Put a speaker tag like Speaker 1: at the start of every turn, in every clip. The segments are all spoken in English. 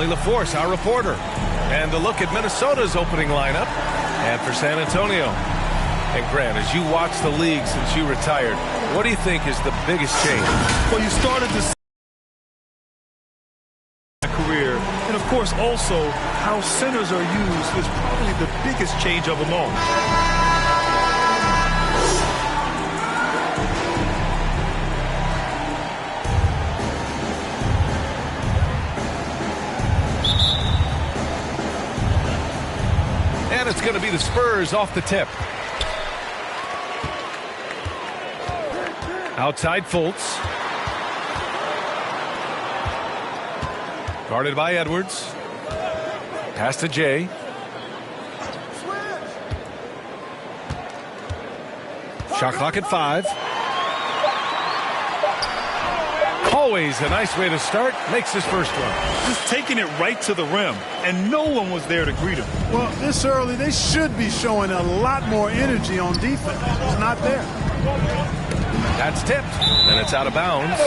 Speaker 1: Allie LaForce, our reporter. And a look at Minnesota's opening lineup. And for San Antonio. And Grant, as you watch the league since you retired, what do you think is the biggest change?
Speaker 2: Well, you started to see career, and of course also how centers are used is probably the biggest change of them all.
Speaker 1: And it's going to be the Spurs off the tip. Outside Fultz. Guarded by Edwards. Pass to Jay. Shot clock at 5. Always a nice way to start. Makes his first run.
Speaker 2: Just taking it right to the rim, and no one was there to greet him.
Speaker 3: Well, this early, they should be showing a lot more energy on defense. It's not there.
Speaker 1: That's tipped, and it's out of bounds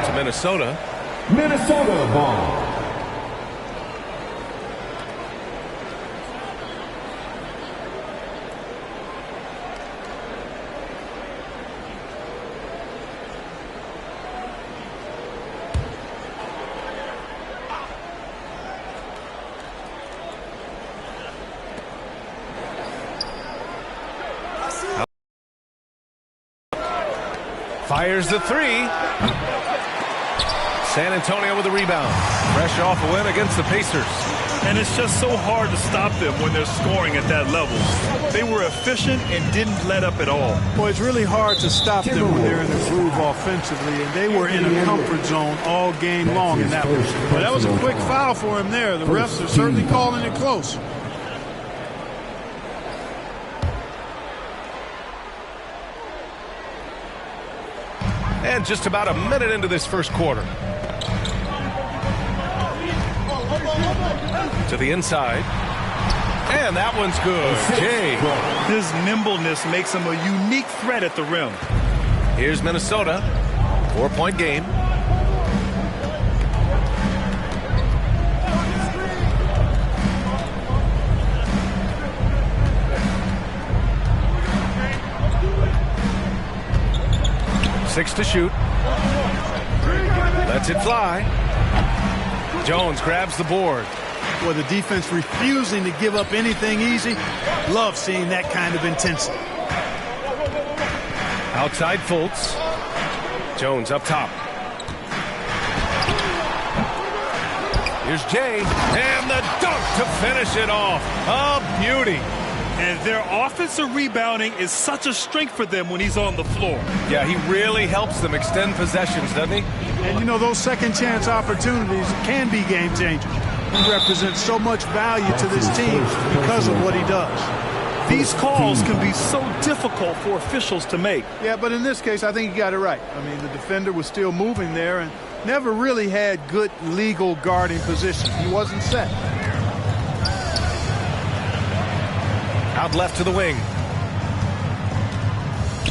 Speaker 1: to Minnesota.
Speaker 4: Minnesota ball.
Speaker 1: Fires the 3. San Antonio with a rebound. Fresh off a win against the Pacers.
Speaker 2: And it's just so hard to stop them when they're scoring at that level. They were efficient and didn't let up at all.
Speaker 3: Boy, it's really hard to stop them when they're in the groove offensively, and they were in a comfort zone all game long in that one. But that was a quick foul for him there. The refs are certainly calling it close.
Speaker 1: And just about a minute into this first quarter. To the inside. And that one's good. Jay.
Speaker 2: His nimbleness makes him a unique threat at the rim.
Speaker 1: Here's Minnesota. 4-point game. Six to shoot. Lets it fly. Jones grabs the board.
Speaker 3: Boy, the defense refusing to give up anything easy. Love seeing that kind of intensity.
Speaker 1: Outside Fultz. Jones up top. Here's Jay. And the dunk to finish it off. A beauty.
Speaker 2: And their offensive rebounding is such a strength for them when he's on the floor.
Speaker 1: Yeah, he really helps them extend possessions, doesn't he?
Speaker 3: And, you know, those second chance opportunities can be game changers. He represents so much value to this team because of what he does.
Speaker 2: These calls can be so difficult for officials to make.
Speaker 3: Yeah, but in this case, I think he got it right. I mean, the defender was still moving there and never really had good legal guarding position. He wasn't set.
Speaker 1: Out left to the wing.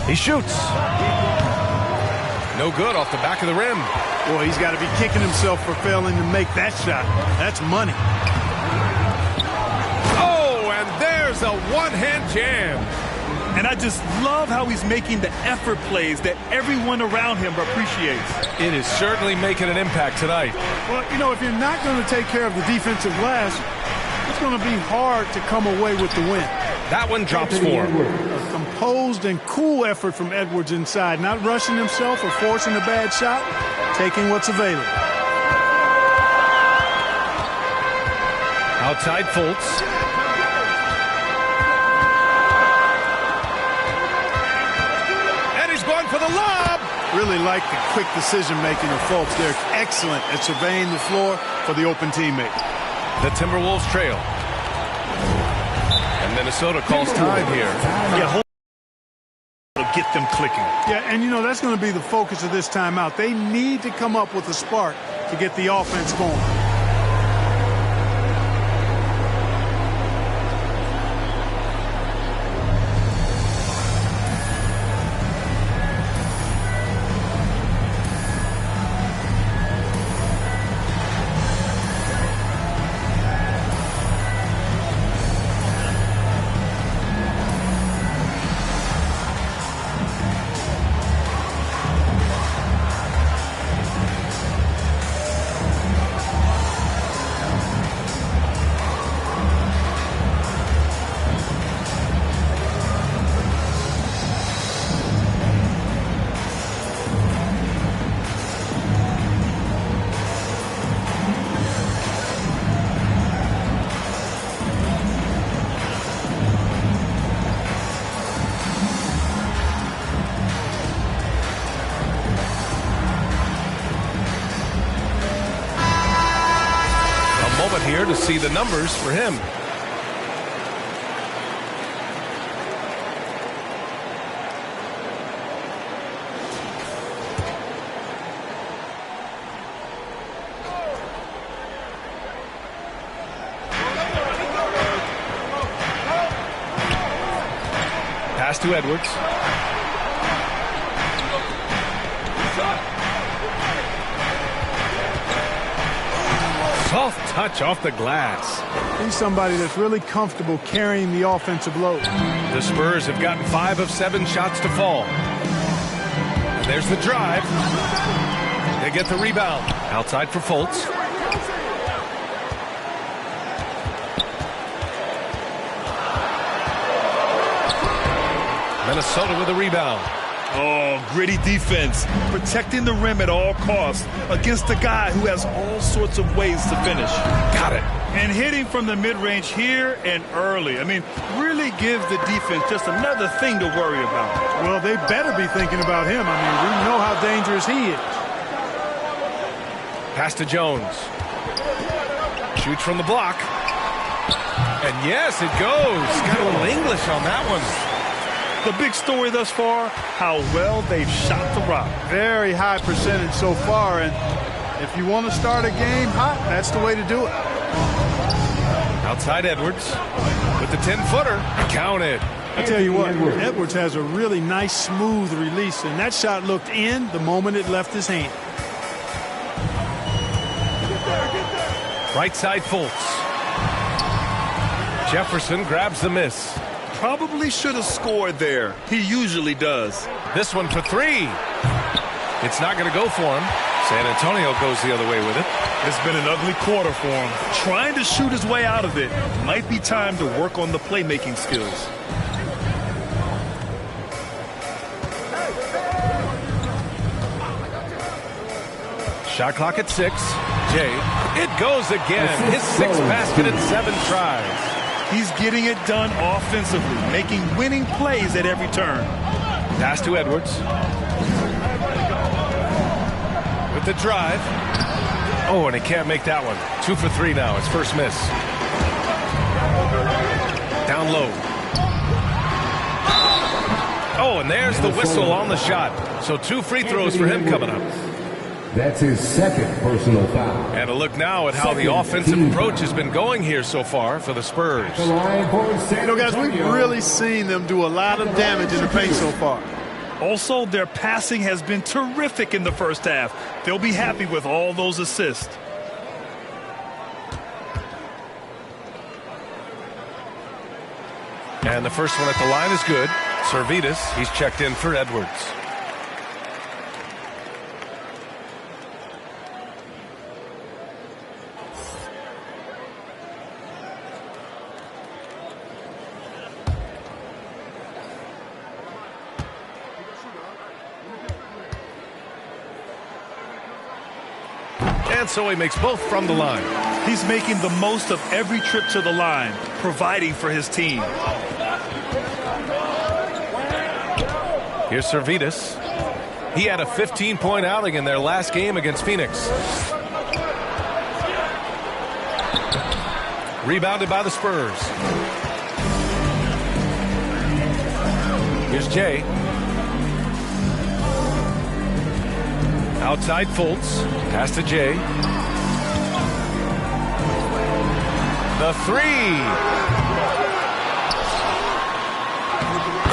Speaker 1: He shoots. No good off the back of the rim.
Speaker 3: Boy, he's got to be kicking himself for failing to make that shot. That's money.
Speaker 1: Oh, and there's a one-hand jam.
Speaker 2: And I just love how he's making the effort plays that everyone around him appreciates.
Speaker 1: It is certainly making an impact tonight.
Speaker 3: Well, you know, if you're not going to take care of the defensive glass, it's going to be hard to come away with the win.
Speaker 1: That one drops for him.
Speaker 3: A composed and cool effort from Edwards inside, not rushing himself or forcing a bad shot, taking what's available.
Speaker 1: Outside Fultz. And he's going for the lob.
Speaker 3: Really like the quick decision-making of Fultz. They're excellent at surveying the floor for the open teammate.
Speaker 1: The Timberwolves trail. And Minnesota calls time here.
Speaker 2: Yeah, get them clicking.
Speaker 3: Yeah, and you know, that's going to be the focus of this timeout. They need to come up with a spark to get the offense going.
Speaker 1: moment here to see the numbers for him. Pass to Edwards. Soft touch off the glass.
Speaker 3: He's somebody that's really comfortable carrying the offensive load.
Speaker 1: The Spurs have gotten 5 of 7 shots to fall. And there's the drive. They get the rebound. Outside for Fultz. Minnesota with a rebound.
Speaker 2: Oh, gritty defense. Protecting the rim at all costs against a guy who has all sorts of ways to finish.
Speaker 1: Got it.
Speaker 2: And hitting from the mid-range here and early. I mean, really gives the defense just another thing to worry about.
Speaker 3: Well, they better be thinking about him. I mean, we know how dangerous he is.
Speaker 1: Pass to Jones. Shoots from the block. And yes, it goes. Got a little English on that one.
Speaker 2: The big story thus far, how well they've shot the rock.
Speaker 3: Very high percentage so far, and if you want to start a game hot, that's the way to do it.
Speaker 1: Outside Edwards with the 10-footer. Counted.
Speaker 3: I tell you what, Edwards has a really nice, smooth release, and that shot looked in the moment it left his hand.
Speaker 1: Right side Fultz. Jefferson grabs the miss.
Speaker 2: Probably should have scored there. He usually does.
Speaker 1: This one for 3. It's not going to go for him. San Antonio goes the other way with it.
Speaker 2: It's been an ugly quarter for him. Trying to shoot his way out of it. Might be time to work on the playmaking skills.
Speaker 1: Shot clock at 6. Jay. It goes again. His 6th basket in 7 tries.
Speaker 2: He's getting it done offensively, making winning plays at every turn.
Speaker 1: Pass to Edwards. With the drive. Oh, and he can't make that one. 2 for 3 now. His first miss. Down low. Oh, and there's the whistle on the shot. So 2 free throws for him coming up.
Speaker 4: That's his 2nd personal foul.
Speaker 1: And a look now at how the offensive approach has been going here so far for the Spurs.
Speaker 3: You know, guys, we've really seen them do a lot of damage in the paint so far.
Speaker 2: Also, their passing has been terrific in the first half. They'll be happy with all those assists.
Speaker 1: And the first one at the line is good. Servetus, he's checked in for Edwards. And so he makes both from the line.
Speaker 2: He's making the most of every trip to the line, providing for his team.
Speaker 1: Here's Servetus. He had a 15-point outing in their last game against Phoenix. Rebounded by the Spurs. Here's Jay. Outside Fultz. Pass to Jay. The 3.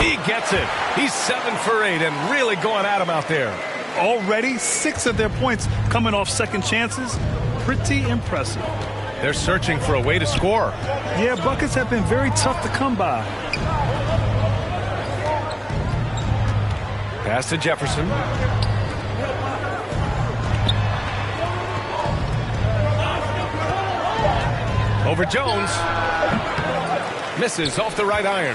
Speaker 1: He gets it. He's 7 for 8 and really going at him out there.
Speaker 2: Already 6 of their points coming off second chances. Pretty impressive.
Speaker 1: They're searching for a way to score.
Speaker 2: Yeah, buckets have been very tough to come by.
Speaker 1: Pass to Jefferson. Over Jones. Misses off the right iron.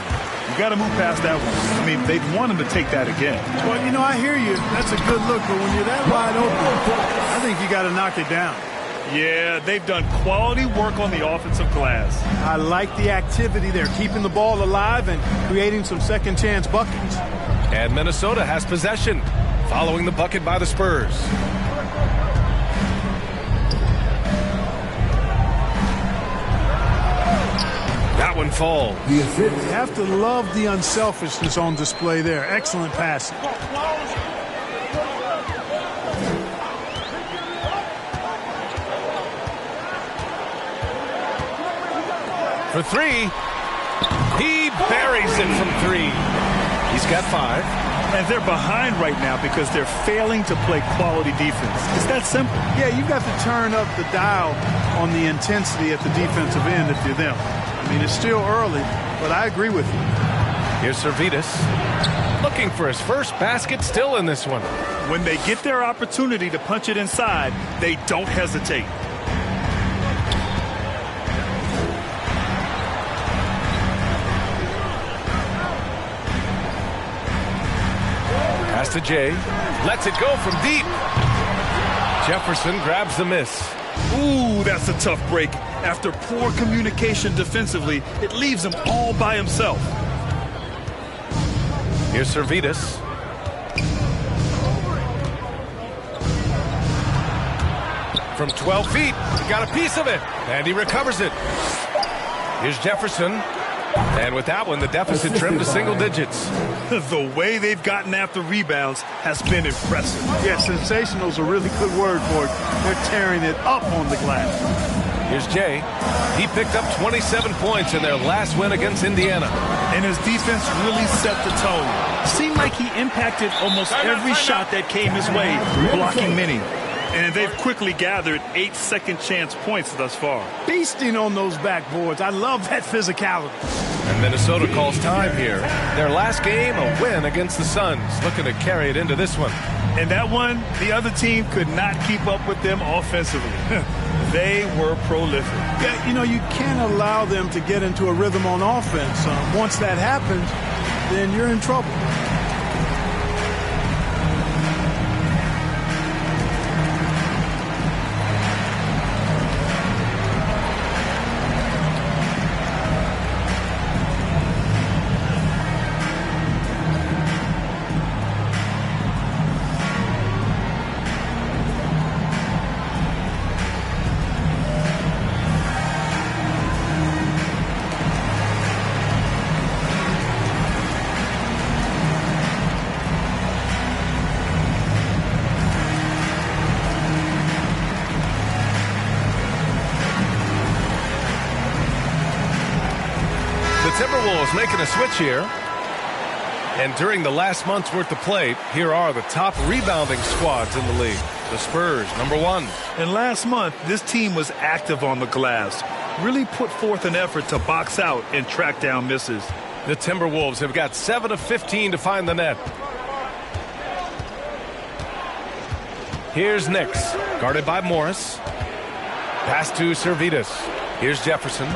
Speaker 2: You got to move past that one. I mean, they'd want him to take that again.
Speaker 3: Well, you know, I hear you. That's a good look, but when you're that wide open, I think you got to knock it down.
Speaker 2: Yeah, they've done quality work on the offensive glass.
Speaker 3: I like the activity there, keeping the ball alive and creating some second chance buckets.
Speaker 1: And Minnesota has possession, following the bucket by the Spurs. one falls.
Speaker 4: The assist.
Speaker 3: You have to love the unselfishness on display there. Excellent passing.
Speaker 1: For three. He buries it from three. He's got 5.
Speaker 2: And they're behind right now because they're failing to play quality defense. It's that simple.
Speaker 3: Yeah, you've got to turn up the dial on the intensity at the defensive end if you're them. I mean, it's still early, but I agree with you.
Speaker 1: Here's Servetus. Looking for his first basket still in this one.
Speaker 2: When they get their opportunity to punch it inside, they don't hesitate.
Speaker 1: Pass to Jay. Lets it go from deep. Jefferson grabs the miss.
Speaker 2: Ooh, that's a tough break. After poor communication defensively, it leaves him all by himself.
Speaker 1: Here's Servetus. From 12 feet, he got a piece of it, and he recovers it. Here's Jefferson. And with that one, the deficit trimmed to single digits.
Speaker 2: The way they've gotten after rebounds has been impressive.
Speaker 3: Yeah, sensational is a really good word for it. They're tearing it up on the glass.
Speaker 1: Here's Jay. He picked up 27 points in their last win against Indiana.
Speaker 2: And his defense really set the tone. Seemed like he impacted almost every shot that came his way, blocking many. And they've quickly gathered 8 second-chance points thus far.
Speaker 3: Feasting on those backboards. I love that physicality.
Speaker 1: And Minnesota calls time here. Their last game, a win against the Suns. Looking to carry it into this one.
Speaker 2: And that one, the other team could not keep up with them offensively. They were prolific.
Speaker 3: Yeah, you know, you can't allow them to get into a rhythm on offense. Once that happens, then you're in trouble.
Speaker 1: Timberwolves making a switch here. And during the last month's worth of play, here are the top rebounding squads in the league. The Spurs, number 1.
Speaker 2: And last month, this team was active on the glass. Really put forth an effort to box out and track down misses.
Speaker 1: The Timberwolves have got 7 of 15 to find the net. Here's Nix, guarded by Morris. Pass to Servetus. Here's Jefferson.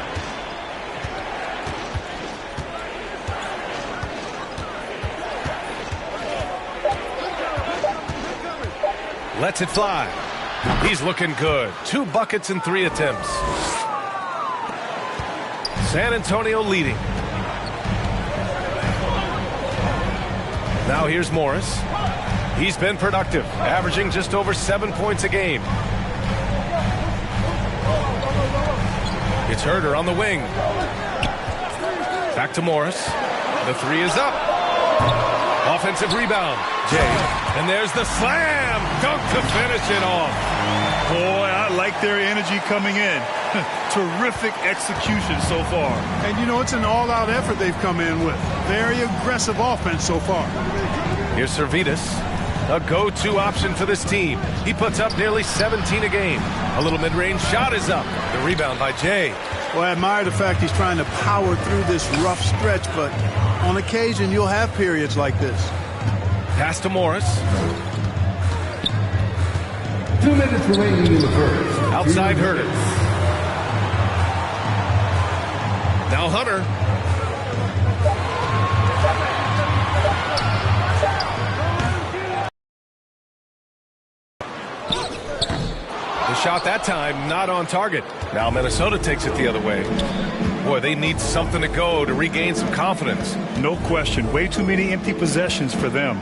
Speaker 1: Lets it fly. He's looking good. 2 buckets in 3 attempts. San Antonio leading. Now here's Morris. He's been productive, averaging just over 7 points a game. It's Herter on the wing. Back to Morris. The 3 is up. Offensive rebound. Jay. And there's the slam. Dunk to finish it off.
Speaker 2: Boy, I like their energy coming in. Terrific execution so far.
Speaker 3: And, you know, it's an all-out effort they've come in with. Very aggressive offense so far.
Speaker 1: Here's Servetus. A go-to option for this team. He puts up nearly 17 a game. A little mid-range shot is up. The rebound by Jay.
Speaker 3: Well, I admire the fact he's trying to power through this rough stretch, but on occasion you'll have periods like this.
Speaker 1: Pass to Morris.
Speaker 4: 2 minutes remaining in the first.
Speaker 1: Outside Herter. Now Hunter. The shot that time not on target. Now Minnesota takes it the other way. Boy, they need something to go to regain some confidence.
Speaker 2: No question. Way too many empty possessions for them.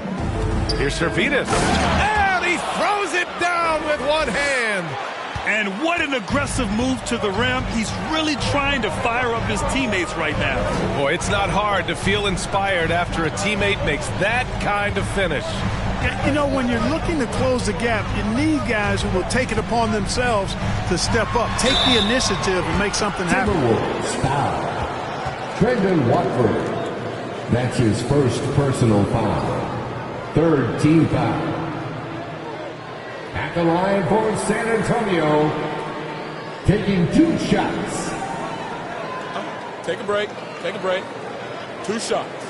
Speaker 1: Here's Servetus. And he throws it down with one hand.
Speaker 2: And what an aggressive move to the rim. He's really trying to fire up his teammates right now.
Speaker 1: Boy, it's not hard to feel inspired after a teammate makes that kind of finish.
Speaker 3: You know, when you're looking to close the gap, you need guys who will take it upon themselves to step up, take the initiative, and make something happen.
Speaker 4: Timberwolves foul. Trendon Watford. That's his first personal foul. Third team foul. At the line for San Antonio, taking 2 shots.
Speaker 5: Take a break. Take a break. 2 shots.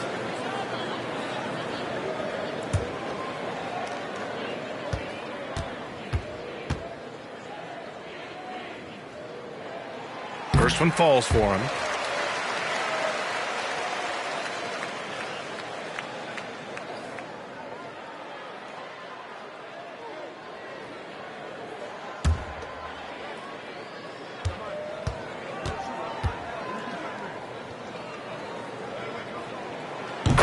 Speaker 1: First one falls for him.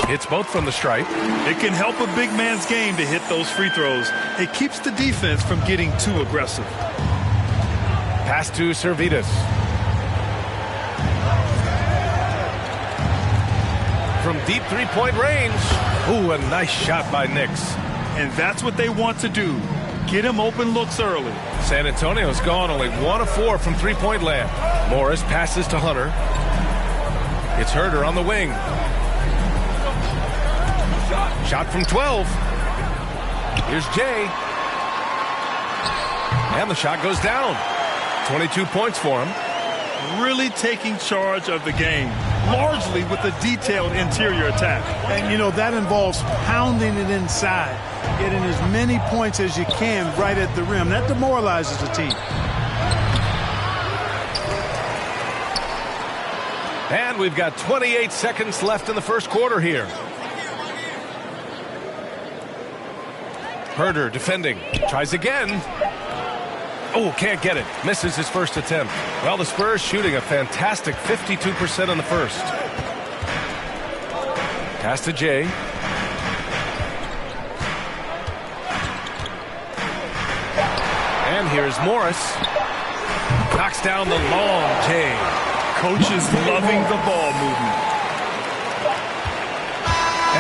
Speaker 1: Hits both from the stripe.
Speaker 2: It can help a big man's game to hit those free throws. It keeps the defense from getting too aggressive.
Speaker 1: Pass to Servetus. From deep three-point range. Ooh, a nice shot by Nix.
Speaker 2: And that's what they want to do. Get him open looks early.
Speaker 1: San Antonio's gone only 1 of 4 from three-point land. Morris passes to Hunter. It's Herder on the wing. Shot from 12. Here's Jay. And the shot goes down. 22 points for him.
Speaker 2: Really taking charge of the game, largely with a detailed interior attack.
Speaker 3: And, you know, that involves pounding it inside, getting as many points as you can right at the rim. That demoralizes the team.
Speaker 1: And we've got 28 seconds left in the first quarter here. Herder defending. Tries again. Oh, can't get it. Misses his first attempt. Well, the Spurs shooting a fantastic 52% in the first. Pass to Jay. And here's Morris. Knocks down the long Jay.
Speaker 2: Coach is loving the ball movement.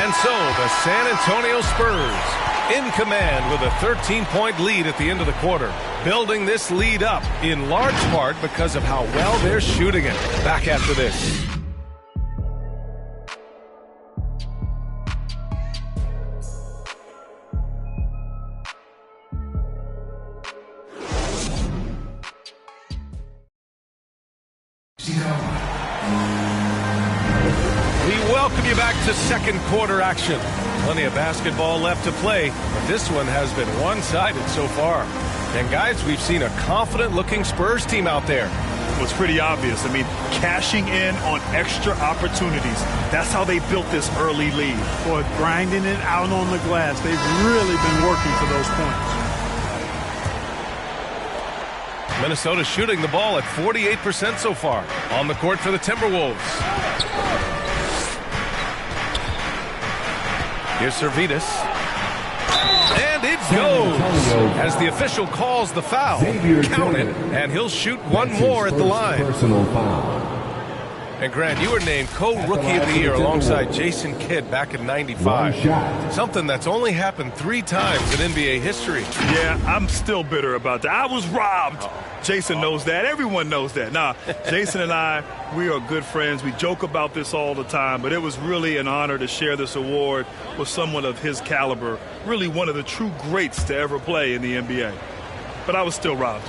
Speaker 1: And so the San Antonio Spurs in command with a 13-point lead at the end of the quarter. Building this lead up in large part because of how well they're shooting it. Back after this. We welcome you back to second quarter action. Plenty of basketball left to play, but this one has been one-sided so far. And guys, we've seen a confident-looking Spurs team out there.
Speaker 2: Well, it's pretty obvious. I mean, cashing in on extra opportunities. That's how they built this early lead.
Speaker 3: Boy, grinding it out on the glass. They've really been working for those points.
Speaker 1: Minnesota shooting the ball at 48% so far. On the court for the Timberwolves. Here's Servetus. And it goes as the official calls the foul. Count it, and he'll shoot one more at the line.
Speaker 4: Personal foul.
Speaker 1: And Grant, you were named co-rookie of the year alongside Jason Kidd back in '95. Something that's only happened 3 times in NBA history.
Speaker 2: Yeah, I'm still bitter about that. I was robbed. Jason knows that. Everyone knows that. Nah, Jason and I, we are good friends. We joke about this all the time, but it was really an honor to share this award with someone of his caliber, really one of the true greats to ever play in the NBA. But I was still robbed.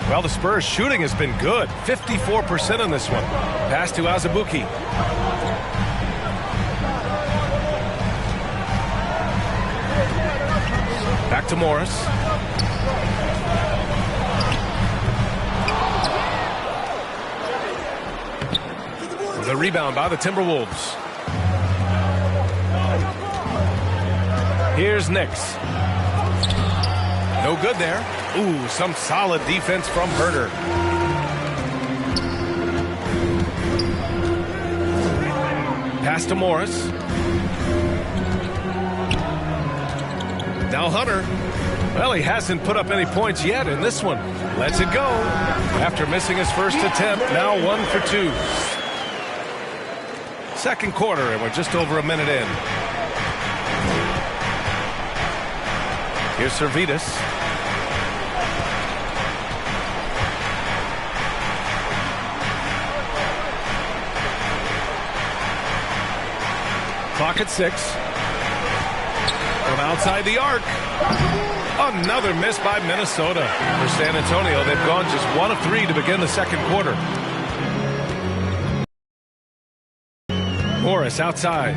Speaker 1: Well, the Spurs shooting has been good. 54% on this one. Pass to Azubuike. Back to Morris. The rebound by the Timberwolves. Here's Nix. No good there. Ooh, some solid defense from Herder. Pass to Morris. Now Hunter. Well, he hasn't put up any points yet in this one. Lets it go. After missing his first attempt, now 1 for 2. Second quarter, and we're just over a minute in. Here's Servetus. Clock at 6. From outside the arc. Another miss by Minnesota. For San Antonio, they've gone just 1 of 3 to begin the second quarter. Morris outside.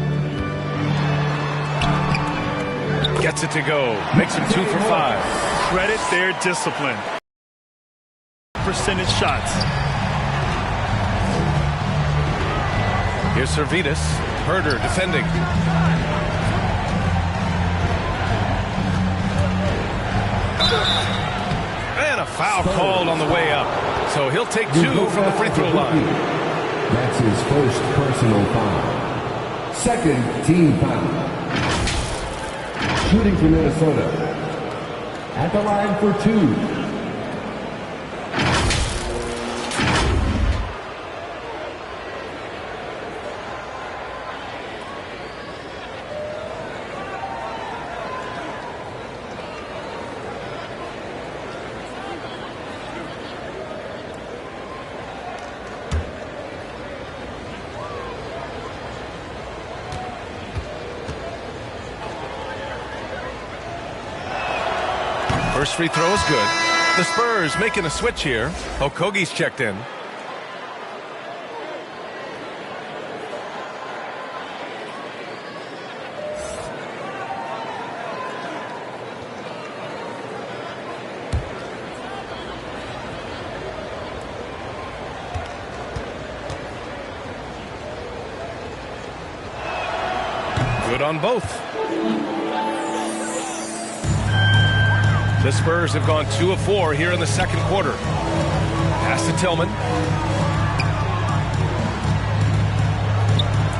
Speaker 1: Gets it to go. Makes him 2 for 5.
Speaker 2: Credit their discipline. Percentage shots.
Speaker 1: Here's Servetus. Herder defending. And a foul called on the way up. So he'll take 2 from the free throw line.
Speaker 4: That's his first personal foul. Second team foul. Shooting for Minnesota. At the line for 2.
Speaker 1: First free throw is good. The Spurs making a switch here. Okogie's checked in. Good on both. The Spurs have gone 2 of 4 here in the second quarter. Pass to Tillman.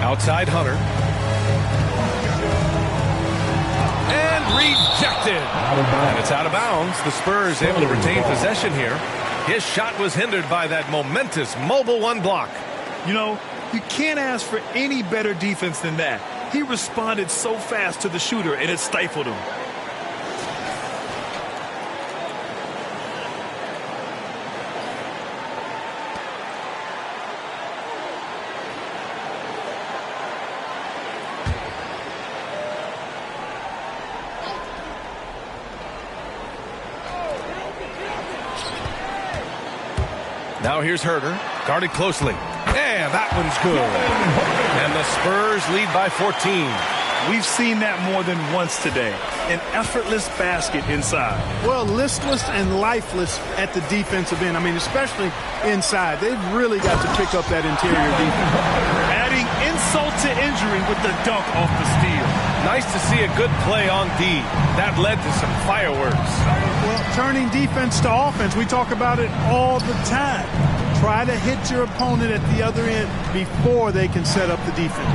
Speaker 1: Outside Hunter. And rejected. And it's out of bounds. The Spurs able to retain possession here. His shot was hindered by that momentous mobile 1 block.
Speaker 2: You know, you can't ask for any better defense than that. He responded so fast to the shooter, and it stifled him.
Speaker 1: Now here's Herder, guarded closely. And that one's good. And the Spurs lead by 14.
Speaker 2: We've seen that more than once today. An effortless basket inside.
Speaker 3: Well, listless and lifeless at the defensive end. I mean, especially inside. They've really got to pick up that interior defense.
Speaker 2: Adding insult to injury with the dunk off the steal.
Speaker 1: Nice to see a good play on D. That led to some fireworks.
Speaker 3: Well, turning defense to offense, we talk about it all the time. Try to hit your opponent at the other end before they can set up the defense.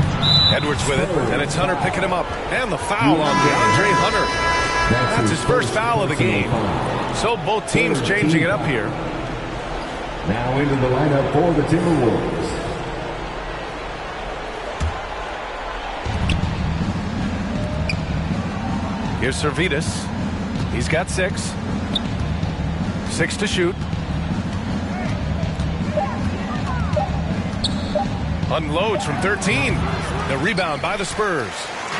Speaker 1: Edwards with it, and it's Hunter picking him up. And the foul on DeAndre Hunter. That's his first foul of the game. So both teams changing it up here.
Speaker 4: Now into the lineup for the Timberwolves.
Speaker 1: Here's Servetus. He's got 6. 6 to shoot. Unloads from 13. The rebound by the Spurs.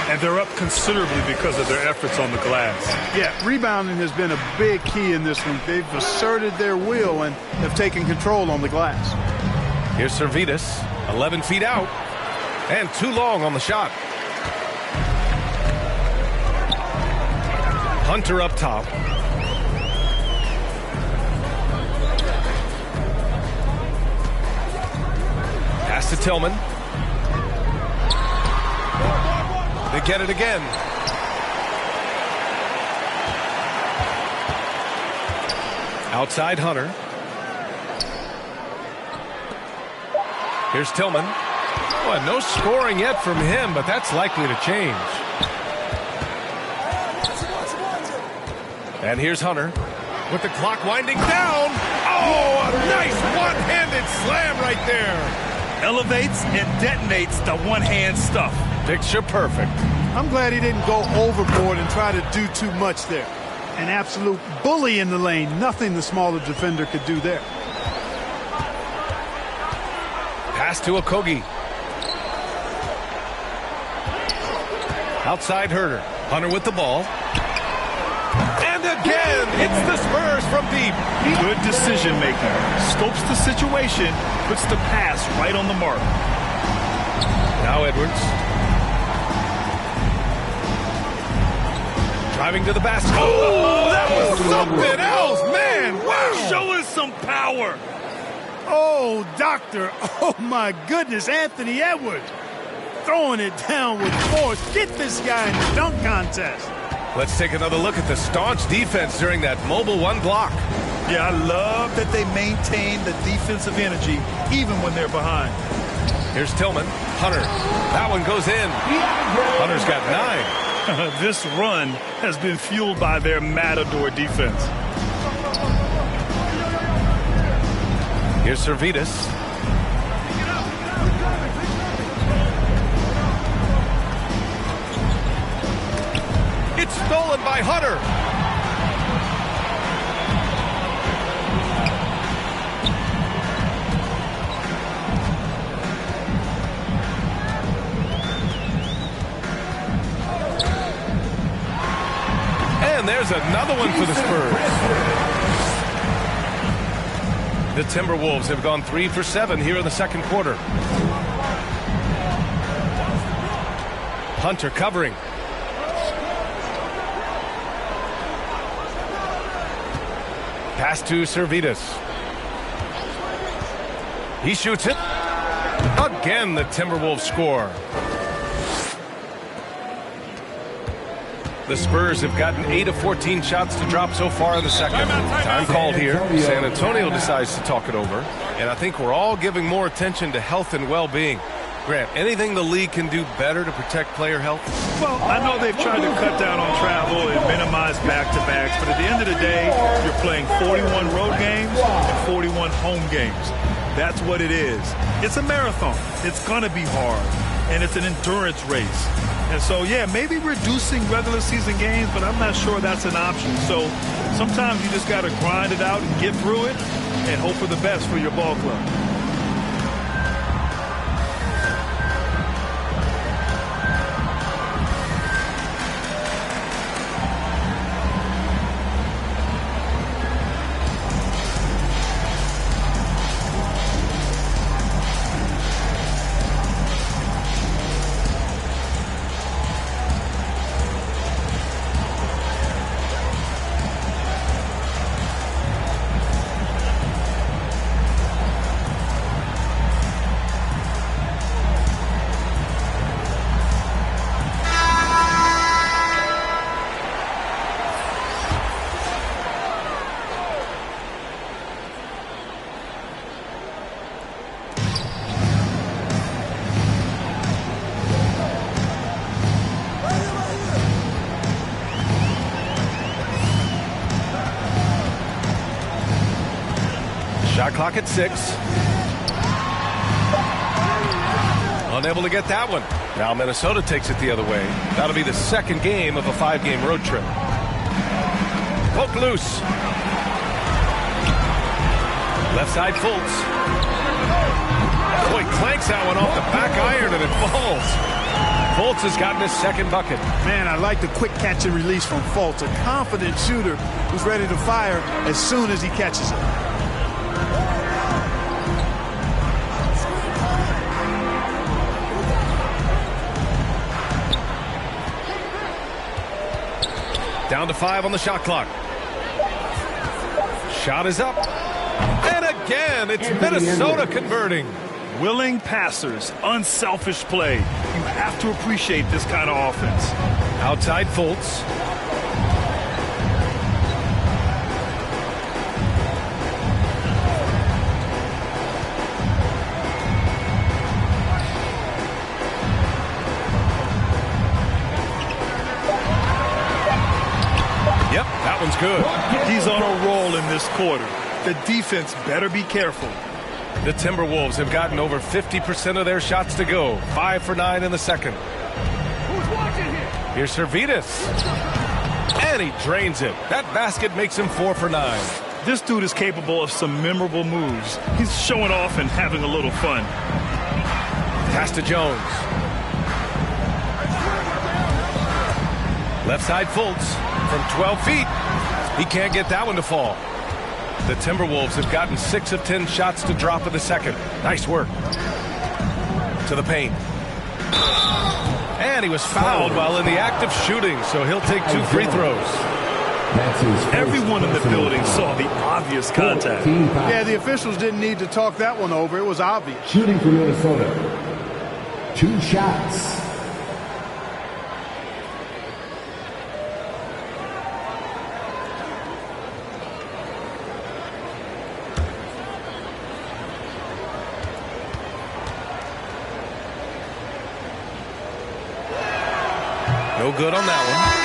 Speaker 2: And they're up considerably because of their efforts on the glass.
Speaker 3: Yeah, rebounding has been a big key in this one. They've asserted their will and have taken control on the glass.
Speaker 1: Here's Servetus, 11 feet out, and too long on the shot. Hunter up top. Pass to Tillman. They get it again. Outside Hunter. Here's Tillman. Well, no scoring yet from him, but that's likely to change. And here's Hunter with the clock winding down. Oh, a nice one-handed slam right there.
Speaker 2: Elevates and detonates the one-hand stuff.
Speaker 1: Picture perfect.
Speaker 3: I'm glad he didn't go overboard and try to do too much there. An absolute bully in the lane. Nothing the smaller defender could do there.
Speaker 1: Pass to Okogie. Outside Herter. Hunter with the ball. And again, it's the Spurs from deep.
Speaker 2: Good decision making. Scopes the situation, puts the pass right on the mark.
Speaker 1: Now Edwards. Driving to the basket. Oh, that was something else, man. Wow.
Speaker 2: Show us some power.
Speaker 3: Oh, doctor. Oh, my goodness. Anthony Edwards throwing it down with force. Get this guy in the dunk contest.
Speaker 1: Let's take another look at the staunch defense during that mobile one block.
Speaker 2: Yeah, I love that they maintain the defensive energy even when they're behind.
Speaker 1: Here's Tillman. Hunter. That one goes in. Hunter's got 9.
Speaker 2: This run has been fueled by their Matador defense.
Speaker 1: Here's Servetus. It's stolen by Hunter. And there's another one for the Spurs. The Timberwolves have gone 3 for 7 here in the second quarter. Hunter covering. Pass to Servetus. He shoots it. Again, the Timberwolves score. The Spurs have gotten 8 of 14 shots to drop so far in the second. Time called here. San Antonio decides to talk it over. And I think we're all giving more attention to health and well-being. Grant, anything the league can do better to protect player health?
Speaker 2: Well, I know they've tried to cut down on travel and minimize back-to-backs, but at the end of the day, you're playing 41 road games and 41 home games. That's what it is. It's a marathon. It's going to be hard, and it's an endurance race. And so, yeah, maybe reducing regular season games, but I'm not sure that's an option. So sometimes you just got to grind it out and get through it and hope for the best for your ball club.
Speaker 1: Shot clock at 6. Unable to get that one. Now Minnesota takes it the other way. That'll be the second game of a 5-game road trip. Poke loose. Left side Fultz. Boy, clanks that one off the back iron and it falls. Fultz has gotten his second bucket.
Speaker 3: Man, I like the quick catch and release from Fultz. A confident shooter who's ready to fire as soon as he catches it.
Speaker 1: Down to 5 on the shot clock. Shot is up. And again, it's Minnesota converting.
Speaker 2: Willing passers, unselfish play. You have to appreciate this kind of offense.
Speaker 1: Outside Fultz. Yep, that one's good.
Speaker 2: He's on a roll in this quarter. The defense better be careful.
Speaker 1: The Timberwolves have gotten over 50% of their shots to go. 5 for 9 in the second. Here's Servetus. And he drains it. That basket makes him 4 for 9.
Speaker 2: This dude is capable of some memorable moves. He's showing off and having a little fun.
Speaker 1: Pass to Jones. Left side Fultz from 12 feet. He can't get that one to fall. The Timberwolves have gotten 6 of 10 shots to drop in the second. Nice work. To the paint. And he was fouled while in the act of shooting, so he'll take 2 free throws.
Speaker 2: Everyone in the building saw the obvious contact.
Speaker 3: Yeah, the officials didn't need to talk that one over. It was obvious.
Speaker 4: Shooting for Minnesota. 2 shots.
Speaker 1: No good on that one.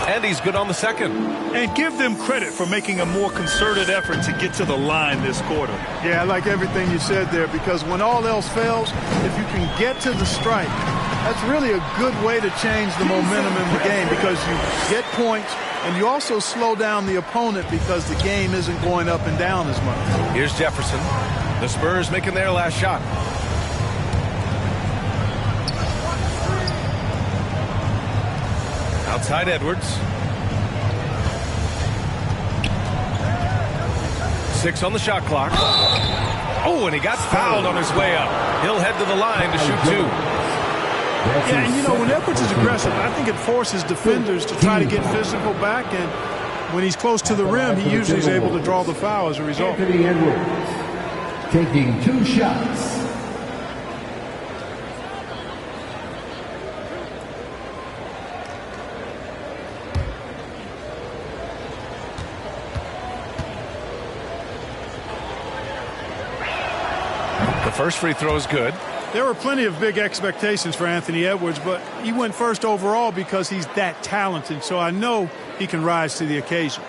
Speaker 1: And he's good on the second.
Speaker 2: And give them credit for making a more concerted effort to get to the line this quarter.
Speaker 3: Yeah, I like everything you said there, because when all else fails, if you can get to the strike, that's really a good way to change the momentum in the game, because you get points and you also slow down the opponent because the game isn't going up and down as much.
Speaker 1: Here's Jefferson. The Spurs making their last shot. Outside Edwards. 6 on the shot clock. Oh, and he got fouled on his way up. He'll head to the line to shoot 2.
Speaker 3: Yeah, and you know, when Edwards is aggressive, I think it forces defenders to try to get physical back, and when he's close to the rim, he usually is able to draw the foul as a result.
Speaker 4: Anthony Edwards taking 2 shots.
Speaker 1: The first free throw is good.
Speaker 3: There were plenty of big expectations for Anthony Edwards, but he went first overall because he's that talented, so I know he can rise to the occasion.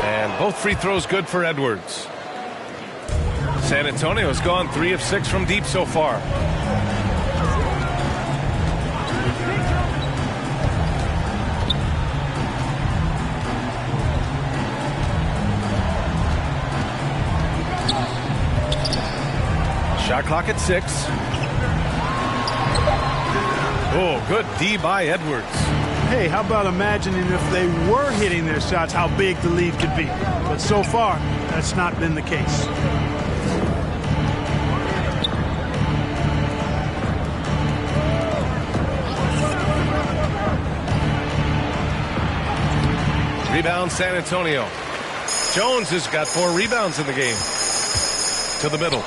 Speaker 1: And both free throws good for Edwards. San Antonio's gone 3 of 6 from deep so far. Shot clock at 6. Oh, good D by Edwards.
Speaker 3: Hey, how about imagining if they were hitting their shots, how big the lead could be? But so far, that's not been the case.
Speaker 1: Rebound San Antonio. Jones has got 4 rebounds in the game. To the middle.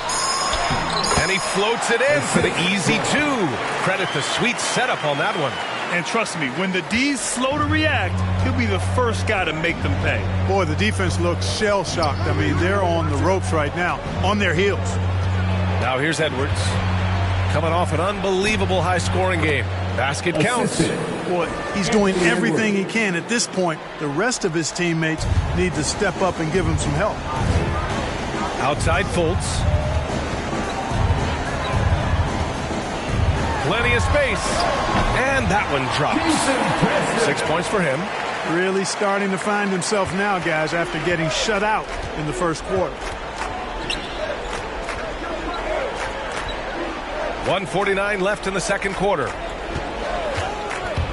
Speaker 1: And he floats it in for the easy 2. Credit the sweet setup on that one.
Speaker 2: And trust me, when the D's slow to react, he'll be the first guy to make them pay.
Speaker 3: Boy, the defense looks shell-shocked. I mean, they're on the ropes right now, on their heels.
Speaker 1: Now here's Edwards. Coming off an unbelievable high-scoring game. Basket counts.
Speaker 3: Boy, he's doing everything he can. At this point, the rest of his teammates need to step up and give him some help.
Speaker 1: Outside Fultz. Plenty of space. And that one drops. 6 points for him.
Speaker 3: Really starting to find himself now, guys, after getting shut out in the first quarter.
Speaker 1: 1:49 left in the second quarter.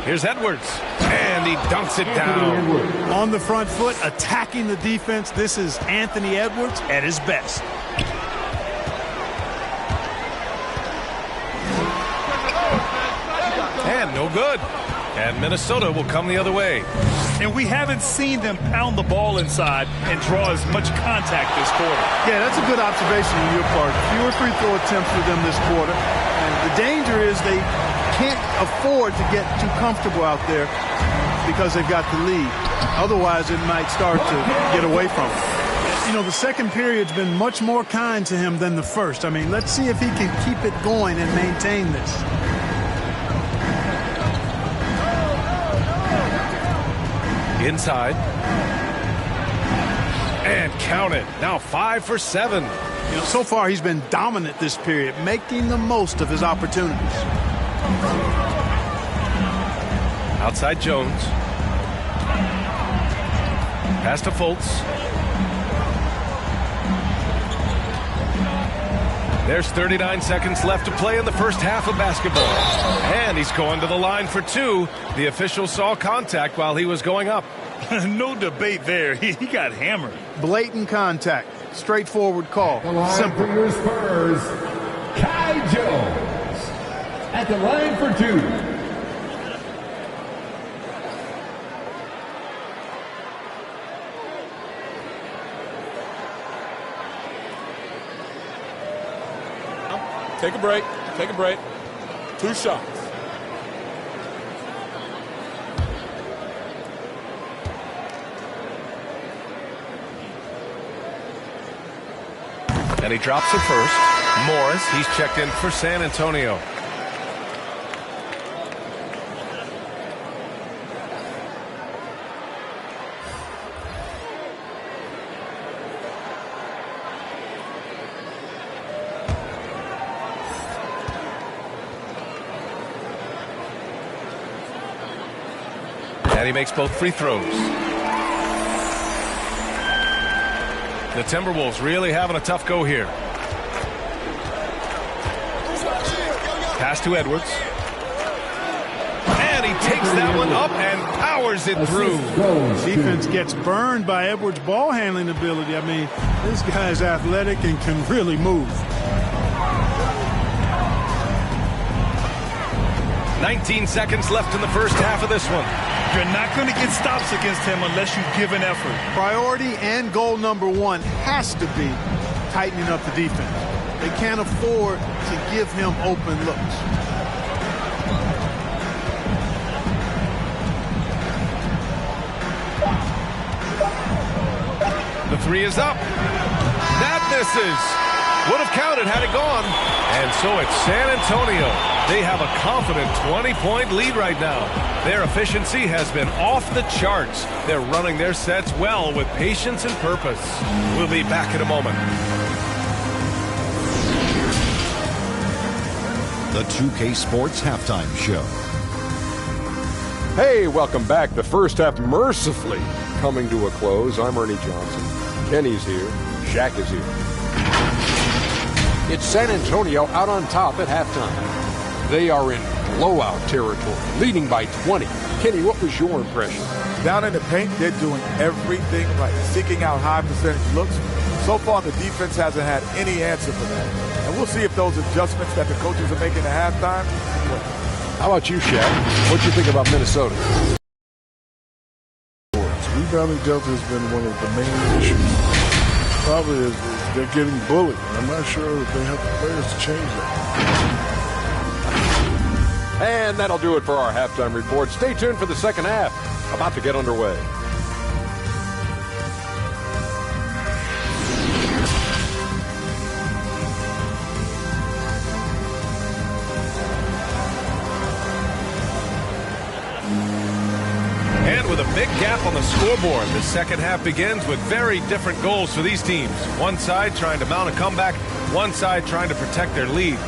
Speaker 1: Here's Edwards. And he dunks it down.
Speaker 3: On the front foot, attacking the defense. This is Anthony Edwards at his best.
Speaker 1: And no good. And Minnesota will come the other way.
Speaker 2: And we haven't seen them pound the ball inside and draw as much contact this quarter.
Speaker 3: Yeah, that's a good observation on your part. Fewer free throw attempts for them this quarter. And the danger is they can't afford to get too comfortable out there because they've got the lead. Otherwise, it might start to get away from them. You know, the second period's been much more kind to him than the first. I mean, let's see if he can keep it going and maintain this.
Speaker 1: Inside. And count it. Now 5 for 7.
Speaker 3: You know, so far he's been dominant this period, making the most of his opportunities.
Speaker 1: Outside Jones. Pass to Fultz. There's 39 seconds left to play in the first half of basketball. And he's going to the line for 2. The official saw contact while he was going up.
Speaker 2: No debate there. He got hammered.
Speaker 3: Blatant contact. Straightforward call.
Speaker 4: Simple. For your Spurs, Kai Jones at the line for 2.
Speaker 5: Take a break. Take a break. 2 shots.
Speaker 1: And he drops it first. Morris, he's checked in for San Antonio. And he makes both free throws. The Timberwolves really having a tough go here. Pass to Edwards. And he takes that one up and powers it through.
Speaker 3: Defense gets burned by Edwards' ball handling ability. I mean, this guy's athletic and can really move.
Speaker 1: 19 seconds left in the first half of this one.
Speaker 2: You're not going to get stops against him unless you give an effort.
Speaker 3: Priority and goal number 1 has to be tightening up the defense. They can't afford to give him open looks.
Speaker 1: The 3 is up. That misses. Would have counted had it gone. And so it's San Antonio. They have a confident 20-point lead right now. Their efficiency has been off the charts. They're running their sets well with patience and purpose. We'll be back in a moment.
Speaker 6: The 2K Sports Halftime Show.
Speaker 7: Hey, welcome back. The first half mercifully coming to a close. I'm Ernie Johnson. Kenny's here. Shaq is here. It's San Antonio out on top at halftime. They are in blowout territory, leading by 20. Kenny, what was your impression?
Speaker 8: Down in the paint, they're doing everything right, seeking out high percentage looks. So far, the defense hasn't had any answer for that. And we'll see if those adjustments that the coaches are making at halftime work.
Speaker 7: How about you, Shaq? What do you think about Minnesota?
Speaker 9: Rebounding delta has been one of the main issues. Probably is they're getting bullied. I'm not sure if they have the players to change that.
Speaker 7: And that'll do it for our halftime report. Stay tuned for the second half. About to get underway.
Speaker 1: And with a big gap on the scoreboard, the second half begins with very different goals for these teams. One side trying to mount a comeback, one side trying to protect their lead.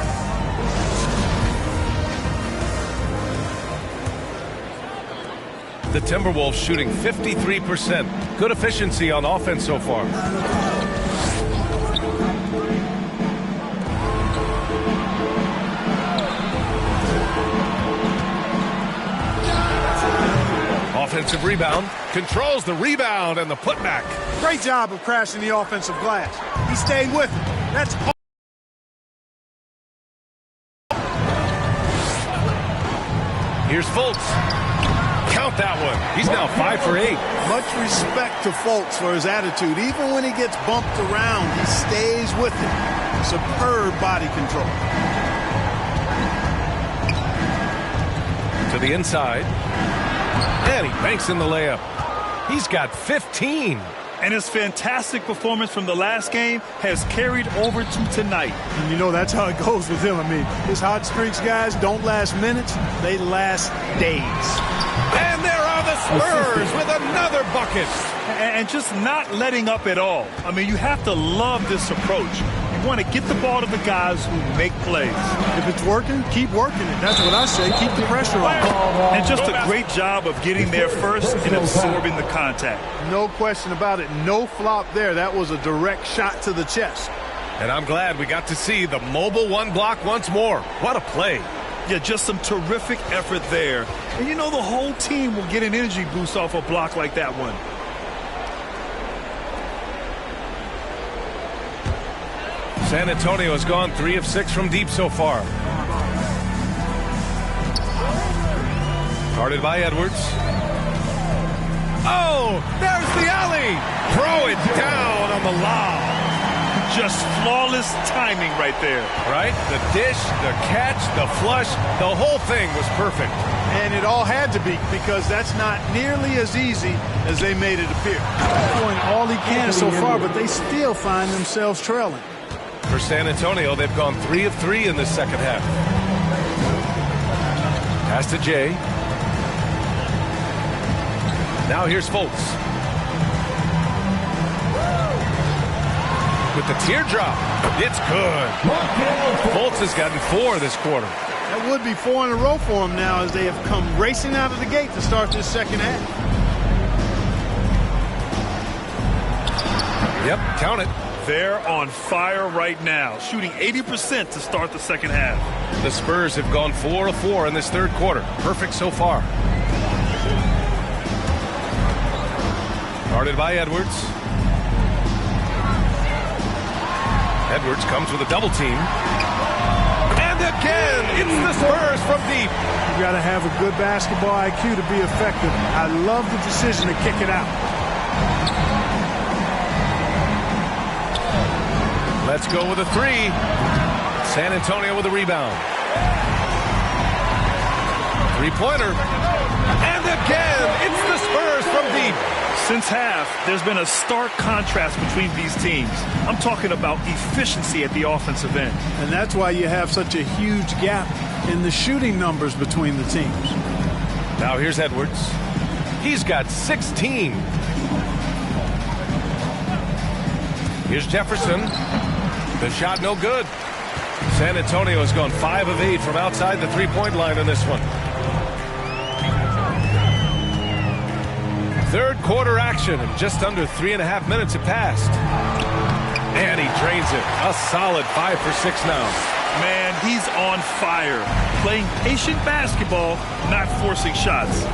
Speaker 1: The Timberwolves shooting 53%. Good efficiency on offense so far. Offensive rebound. Controls the rebound and the putback.
Speaker 3: Great job of crashing the offensive glass. He stayed with it. That's hard.
Speaker 1: Here's Fultz. Count that one. He's now 5 for 8.
Speaker 3: Much respect to Fultz for his attitude. Even when he gets bumped around, he stays with it. Superb body control.
Speaker 1: To the inside. And he banks in the layup. He's got 15.
Speaker 2: And his fantastic performance from the last game has carried over to tonight.
Speaker 3: And you know, that's how it goes with him. I mean, his hot streaks, guys, don't last minutes. They last days.
Speaker 1: And there are the Spurs with another bucket.
Speaker 2: And just not letting up at all. I mean, you have to love this approach. You want to get the ball to the guys who make plays.
Speaker 3: If it's working, keep working it. That's what I say. Keep the pressure on.
Speaker 2: And just a great job of getting there first and absorbing the contact.
Speaker 3: No question about it. No flop there. That was a direct shot to the chest.
Speaker 1: And I'm glad we got to see the mobile one block once more. What a play.
Speaker 2: Yeah, just some terrific effort there. And you know, the whole team will get an energy boost off a block like that one.
Speaker 1: San Antonio has gone 3 of 6 from deep so far. Guarded by Edwards. Oh, there's the alley. Throw it down on the lob.
Speaker 2: Just flawless timing right there.
Speaker 1: Right? The dish, the catch, the flush, the whole thing was perfect.
Speaker 3: And it all had to be, because that's not nearly as easy as they made it appear. Doing all he can so far, but they still find themselves trailing.
Speaker 1: For San Antonio, they've gone 3 of 3 in this second half. Pass to Jay. Now here's Fultz. With the teardrop. It's good. Fultz has gotten 4 this quarter.
Speaker 3: That would be 4 in a row for him now, as they have come racing out of the gate to start this second half.
Speaker 1: Yep, count it.
Speaker 2: They're on fire right now, shooting 80% to start the second half.
Speaker 1: The Spurs have gone 4 of 4 in this third quarter. Perfect so far. Guarded by Edwards. Edwards comes with a double team. And again, it's the Spurs from deep.
Speaker 3: You got to have a good basketball IQ to be effective. I love the decision to kick it out.
Speaker 1: Let's go with a 3. San Antonio with a rebound. Three-pointer. And again, it's the Spurs from deep.
Speaker 2: Since half, there's been a stark contrast between these teams. I'm talking about efficiency at the offensive end.
Speaker 3: And that's why you have such a huge gap in the shooting numbers between the teams.
Speaker 1: Now here's Edwards. He's got 16. Here's Jefferson. The shot no good. San Antonio has gone 5 of 8 from outside the three-point line in this one. Third quarter action, and just under 3.5 minutes have passed. And he drains it. A solid 5 for 6 now.
Speaker 2: Man, he's on fire. Playing patient basketball, not forcing shots.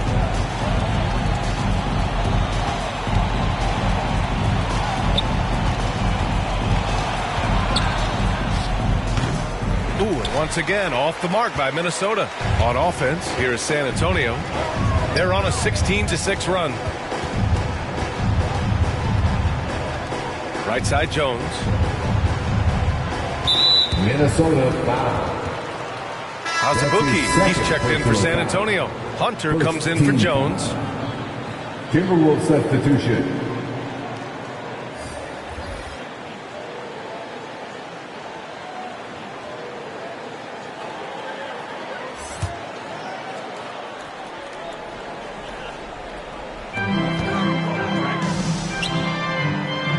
Speaker 1: Ooh, and once again, off the mark by Minnesota. On offense, here is San Antonio. They're on a 16-6 run. Right side, Jones.
Speaker 4: Minnesota foul.
Speaker 1: Hazabuki, he's checked in for San Antonio. Hunter comes in for Jones.
Speaker 4: Timberwolves substitution.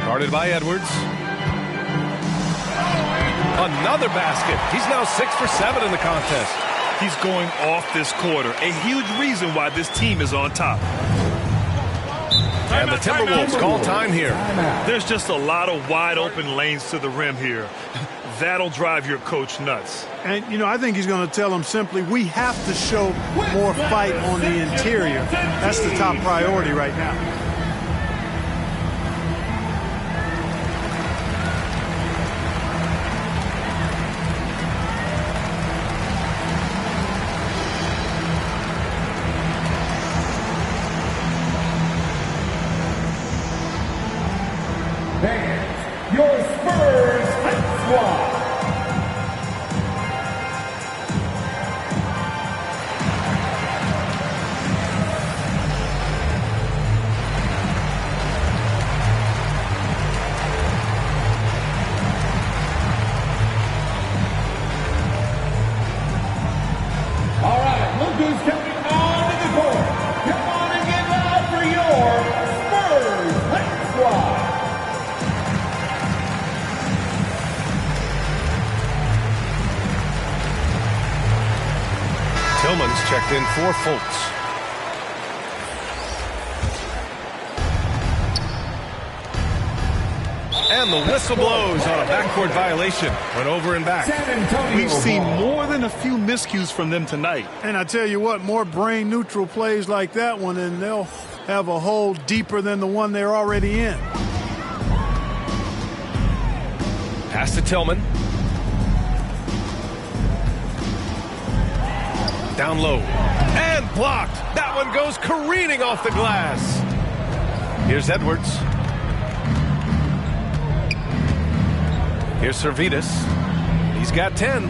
Speaker 1: Guarded by Edwards. Another basket. He's now 6 for 7 in the contest.
Speaker 2: He's going off this quarter. A huge reason why this team is on top.
Speaker 1: And the Timberwolves call time here.
Speaker 2: There's just a lot of wide open lanes to the rim here. That'll drive your coach nuts.
Speaker 3: And, you know, I think he's going to tell them simply, we have to show more fight on the interior. That's the top priority right now.
Speaker 4: squad.
Speaker 1: Tillman's checked in for Fultz. And the whistle blows on a backcourt violation. Went over and back.
Speaker 2: We've seen more than a few miscues from them tonight.
Speaker 3: And I tell you what, more brain-neutral plays like that one, and they'll have a hole deeper than the one they're already in.
Speaker 1: Pass to Tillman. Down low. And blocked. That one goes careening off the glass. Here's Edwards. Here's Servetus. He's got 10.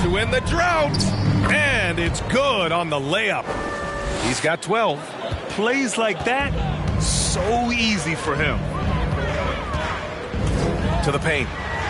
Speaker 1: To win the drought. And it's good on the layup. He's got 12.
Speaker 2: Plays like that, so easy for him.
Speaker 1: To the paint.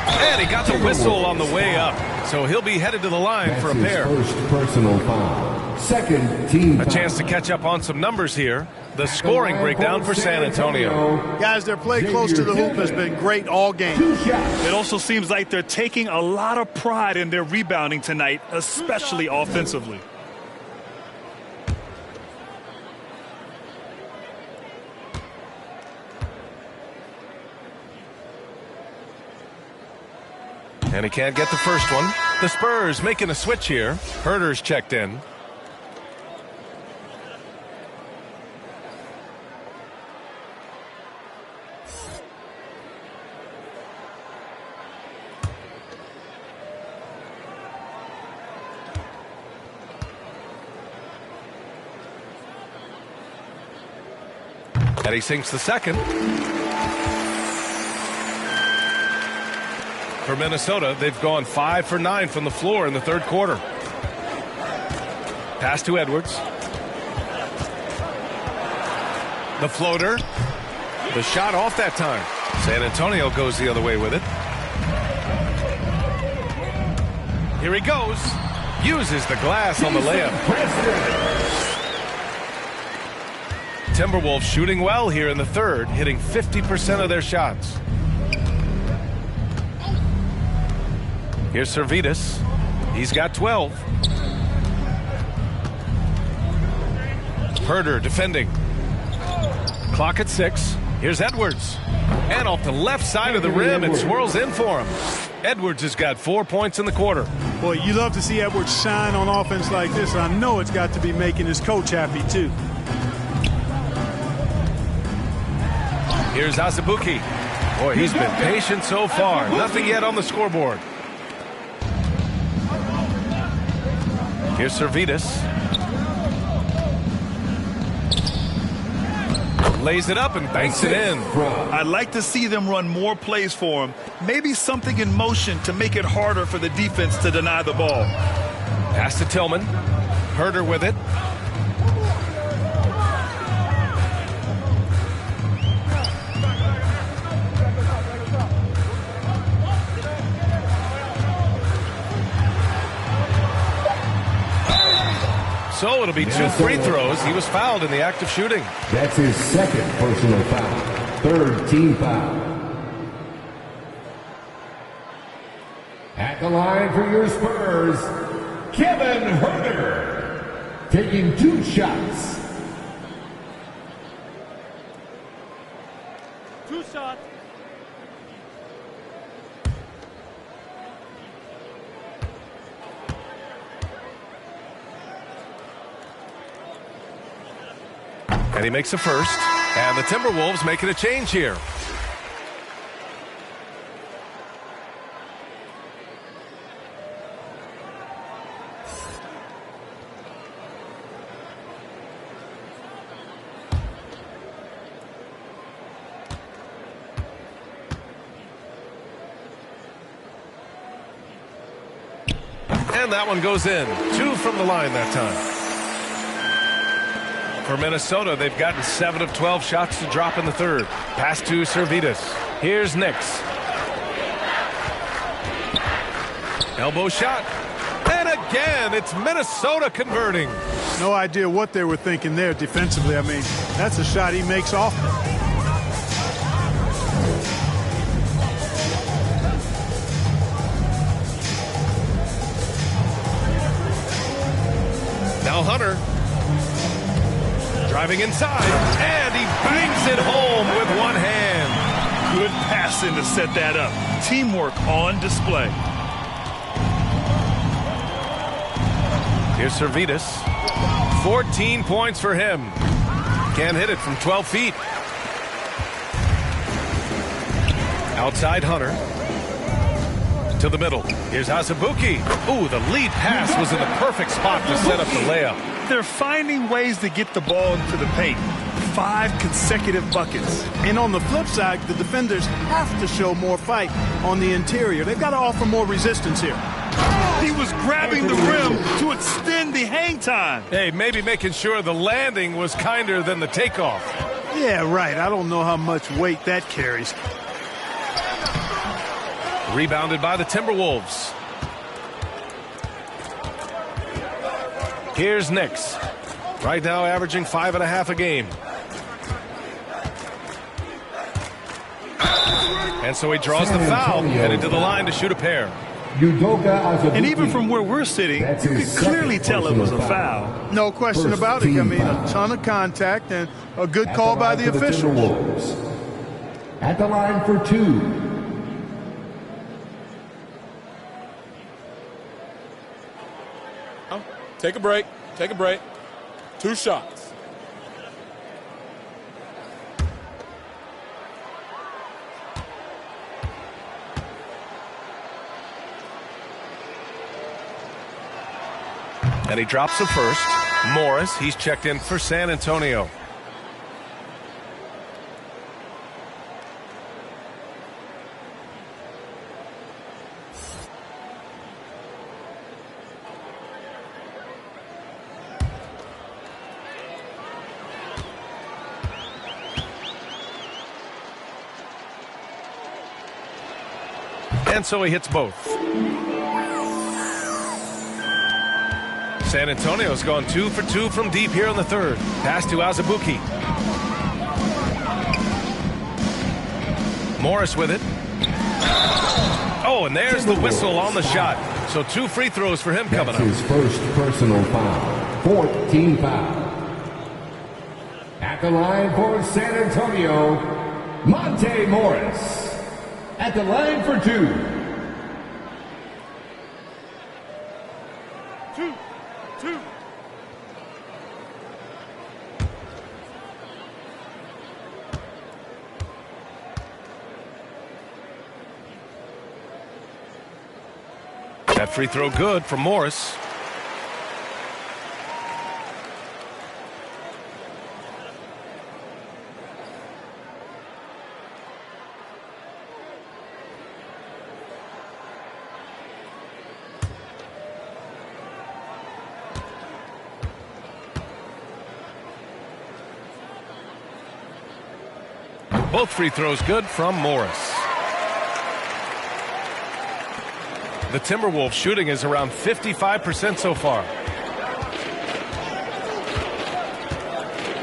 Speaker 1: And he got the whistle on the way up. So he'll be headed to the line for a pair.
Speaker 4: First personal foul. Second team foul.
Speaker 1: A chance to catch up on some numbers here. The scoring breakdown for San Antonio.
Speaker 3: Guys, their play close to the hoop has been great all game.
Speaker 2: It also seems like they're taking a lot of pride in their rebounding tonight, especially offensively.
Speaker 1: And he can't get the first one. The Spurs making a switch here. Herder's checked in. And he sinks the second. For Minnesota, they've gone 5 for 9 from the floor in the third quarter. Pass to Edwards. The floater. The shot off that time. San Antonio goes the other way with it. Here he goes. Uses the glass on the layup. Timberwolves shooting well here in the third, hitting 50% of their shots. Here's Servetus. He's got 12. Herder defending. Clock at 6. Here's Edwards. And off the left side of the rim, it swirls in for him. Edwards has got 4 points in the quarter.
Speaker 3: Boy, you love to see Edwards shine on offense like this. I know it's got to be making his coach happy, too.
Speaker 1: Here's Azubuike. Boy, he's been patient so far. Nothing yet on the scoreboard. Here's Servetus. Lays it up and banks it in.
Speaker 2: I'd like to see them run more plays for him. Maybe something in motion to make it harder for the defense to deny the ball.
Speaker 1: Pass to Tillman. Herder with it. So it'll be 2 free throws. He was fouled in the act of shooting.
Speaker 4: That's his second personal foul. Third team foul. At the line for your Spurs, Kevin Herder. Taking 2 shots.
Speaker 10: 2 shots.
Speaker 1: And he makes a first. And the Timberwolves making a change here. And that one goes in. 2 from the line that time. For Minnesota, they've gotten 7 of 12 shots to drop in the third. Pass to Servetus. Here's Nix. Elbow shot. And again, it's Minnesota converting.
Speaker 3: No idea what they were thinking there defensively. I mean, that's a shot he makes often.
Speaker 1: Now Hunter. Driving inside, and he bangs it home with one hand.
Speaker 2: Good passing to set that up. Teamwork on display.
Speaker 1: Here's Servetus. 14 points for him. Can't hit it from 12 feet. Outside Hunter. To the middle. Here's Azubuike. Ooh, the lead pass was in the perfect spot to set up the layup.
Speaker 2: They're finding ways to get the ball into the paint. 5 consecutive buckets.
Speaker 3: And on the flip side, the defenders have to show more fight on the interior. They've got to offer more resistance here.
Speaker 2: He was grabbing the rim to extend the hang time.
Speaker 1: Hey, maybe making sure the landing was kinder than the takeoff.
Speaker 3: Yeah, right. I don't know how much weight that carries.
Speaker 1: Rebounded by the Timberwolves. Here's Nix. Right now averaging 5.5 a game. And so he draws the foul, headed to the line to shoot a pair.
Speaker 2: And even from where we're sitting, you could clearly tell it was a foul.
Speaker 3: No question about it. I mean, a ton of contact and a good call by the officials.
Speaker 4: At the line for 2.
Speaker 5: Take a break. Take a break. 2 shots.
Speaker 1: And he drops the first. Morris, he's checked in for San Antonio. And so he hits both. San Antonio's gone 2 for 2 from deep here in the third. Pass to Azubuike. Morris with it. Oh, and there's the whistle on the shot. So 2 free throws for him coming up.
Speaker 4: That's his first personal foul. 14 foul. At the line for San Antonio, Monte Morris. At the line for 2.
Speaker 2: 2.
Speaker 1: That free throw good from Morris. Both free throws good from Morris. The Timberwolves shooting is around 55% so far.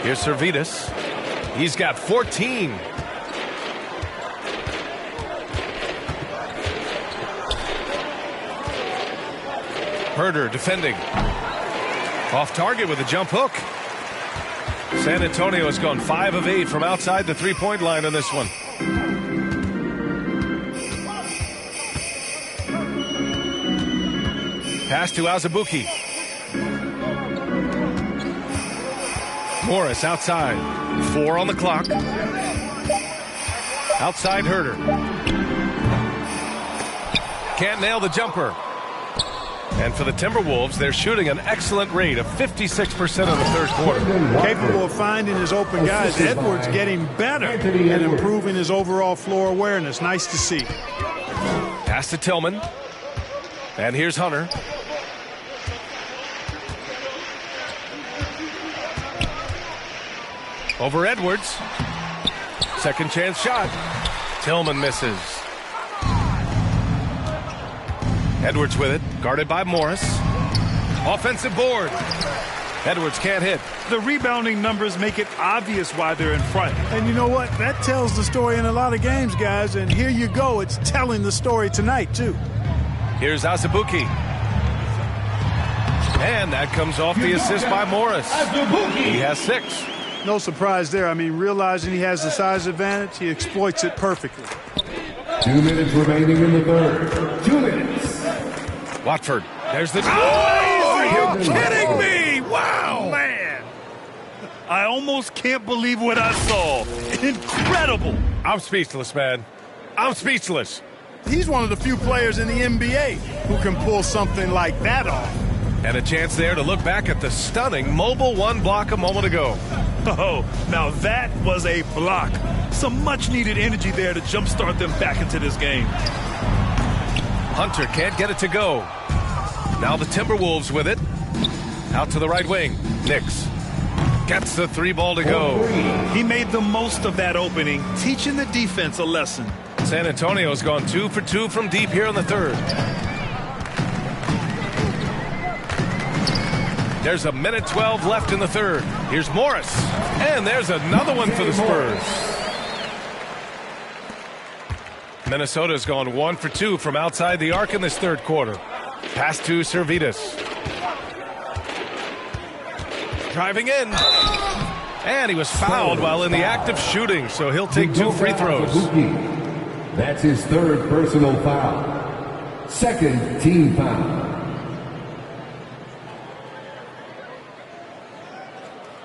Speaker 1: Here's Servetus. He's got 14. Herder defending. Off target with a jump hook. San Antonio has gone 5 of 8 from outside the three-point line on this one. Pass to Azubuike. Morris outside. 4 on the clock. Outside Herder. Can't nail the jumper. And for the Timberwolves, they're shooting an excellent rate of 56% in the third quarter.
Speaker 3: Capable of finding his open guys. Edwards getting better and improving his overall floor awareness. Nice to see.
Speaker 1: Pass to Tillman. And here's Hunter. Over Edwards. Second chance shot. Tillman misses. Edwards with it, guarded by Morris. Offensive board. Edwards can't hit.
Speaker 2: The rebounding numbers make it obvious why they're in front.
Speaker 3: And you know what? That tells the story in a lot of games, guys. And here you go. It's telling the story tonight, too.
Speaker 1: Here's Azubuike. And that comes off the assist by Morris. He has 6.
Speaker 3: No surprise there. I mean, realizing he has the size advantage, he exploits it perfectly.
Speaker 4: 2 minutes remaining in the third. 2 minutes.
Speaker 1: Watford. There's the...
Speaker 2: Are you kidding me? Wow. Man. I almost can't believe what I saw. Incredible.
Speaker 1: I'm speechless, man. I'm speechless.
Speaker 3: He's one of the few players in the NBA who can pull something like that off.
Speaker 1: And a chance there to look back at the stunning mobile 1 block a moment ago.
Speaker 2: Oh, now that was a block. Some much-needed energy there to jumpstart them back into this game.
Speaker 1: Hunter can't get it to go. Now the Timberwolves with it. Out to the right wing. Knicks gets the 3 ball to go.
Speaker 2: He made the most of that opening, teaching the defense a lesson.
Speaker 1: San Antonio's gone 2 for 2 from deep here in the third. There's a minute 12 left in the third. Here's Morris. And there's another one for the Spurs. Minnesota's gone 1 for 2 from outside the arc in this third quarter. Pass to Servetus. Driving in. And he was fouled while in the act of shooting, so he'll take 2 free throws.
Speaker 4: That's his 3rd personal foul. 2nd team foul.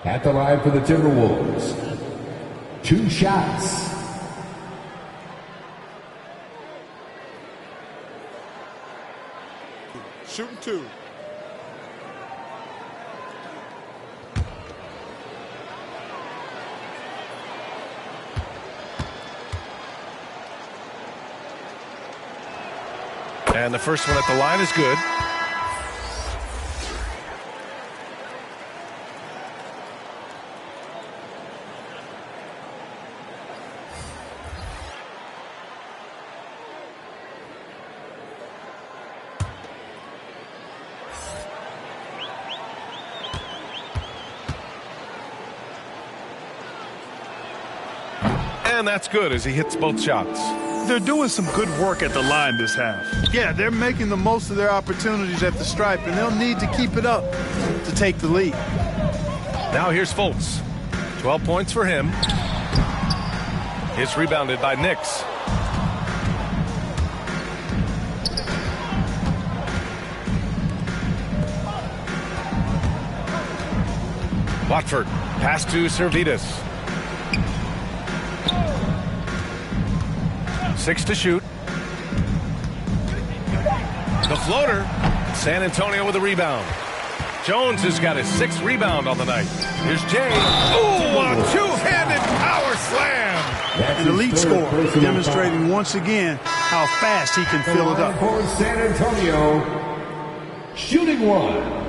Speaker 4: At the line for the Timberwolves. 2 shots.
Speaker 8: Shooting 2.
Speaker 1: And the first one at the line is good. And that's good as he hits both shots.
Speaker 2: They're doing some good work at the line this half.
Speaker 3: Yeah, they're making the most of their opportunities at the stripe, and they'll need to keep it up to take the lead.
Speaker 1: Now here's Fultz. 12 points for him. It's rebounded by Knicks. Watford. Pass to Servetus. 6 to shoot. The floater. San Antonio with a rebound. Jones has got his 6th rebound on the night. Here's Jay. Ooh, a 2-handed power slam.
Speaker 3: An elite score, demonstrating once again how fast he can fill it up.
Speaker 4: For San Antonio, shooting 1.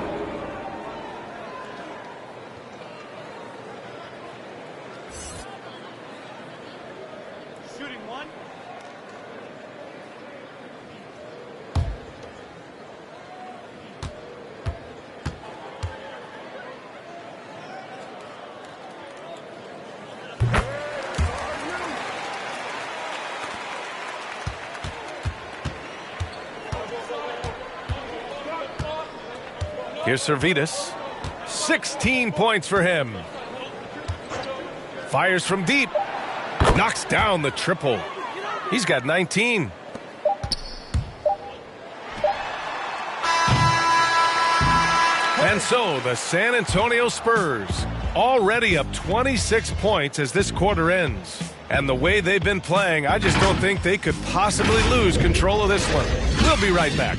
Speaker 1: Here's Servetus. 16 points for him. Fires from deep. Knocks down the triple. He's got 19. And so the San Antonio Spurs already up 26 points as this quarter ends. And the way they've been playing, I just don't think they could possibly lose control of this one. We'll be right back.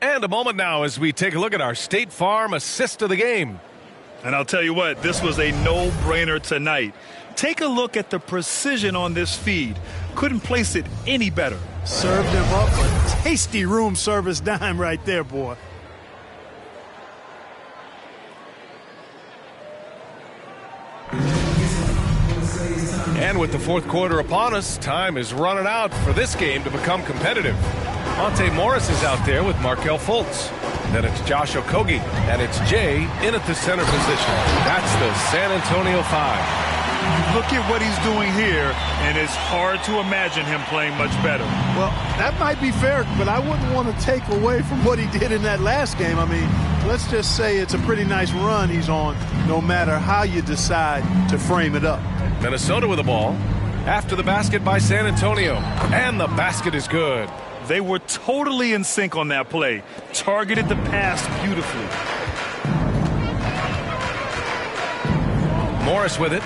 Speaker 1: And a moment now as we take a look at our State Farm assist of the game.
Speaker 2: And I'll tell you what, this was a no-brainer tonight. Take a look at the precision on this feed. Couldn't place it any better.
Speaker 3: Served him up a tasty room service dime right there, boy.
Speaker 1: And with the fourth quarter upon us, time is running out for this game to become competitive. Monte Morris is out there with Markelle Fultz. Then it's Josh Okogie, and it's Jay in at the center position. That's the San Antonio 5.
Speaker 2: Look at what he's doing here, and it's hard to imagine him playing much better.
Speaker 3: Well, that might be fair, but I wouldn't want to take away from what he did in that last game. I mean, let's just say it's a pretty nice run he's on, no matter how you decide to frame it up.
Speaker 1: Minnesota with the ball. After the basket by San Antonio. And the basket is good.
Speaker 2: They were totally in sync on that play. Targeted the pass beautifully.
Speaker 1: Morris with it.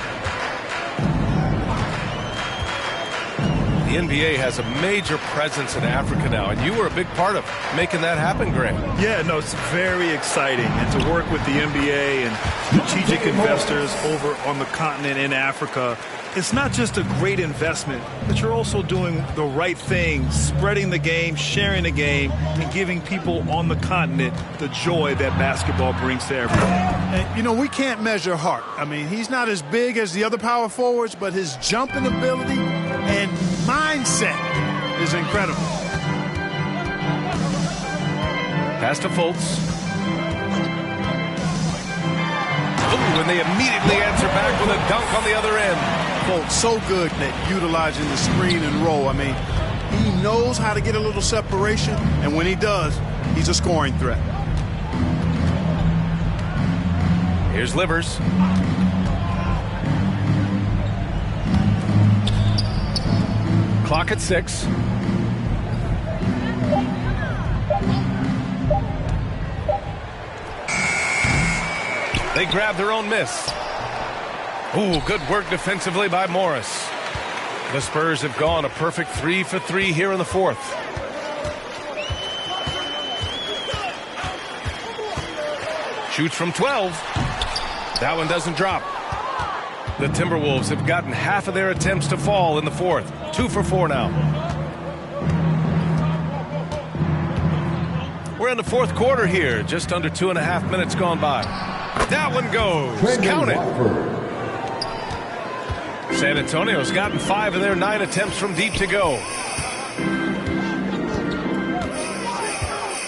Speaker 1: The NBA has a major presence in Africa now, and you were a big part of making that happen, Grant.
Speaker 2: Yeah, no, it's very exciting. And to work with the NBA and strategic investors over on the continent in Africa, it's not just a great investment, but you're also doing the right thing, spreading the game, sharing the game, and giving people on the continent the joy that basketball brings to everyone.
Speaker 3: And, you know, we can't measure Hart. I mean, he's not as big as the other power forwards, but his jumping ability and mindset is incredible.
Speaker 1: Pass to Fultz. Ooh, and they immediately answer back with a dunk on the other end.
Speaker 3: Fultz so good at utilizing the screen and roll. I mean, he knows how to get a little separation, and when he does, he's a scoring threat.
Speaker 1: Here's Livers. Clock at 6. They grab their own miss. Ooh, good work defensively by Morris. The Spurs have gone a perfect 3 for 3 here in the fourth. Shoots from 12. That one doesn't drop. The Timberwolves have gotten half of their attempts to fall in the fourth. 2 for 4 now. We're in the fourth quarter here. Just under 2.5 minutes gone by. That one goes. Count it. San Antonio's gotten 5 of their 9 attempts from deep to go.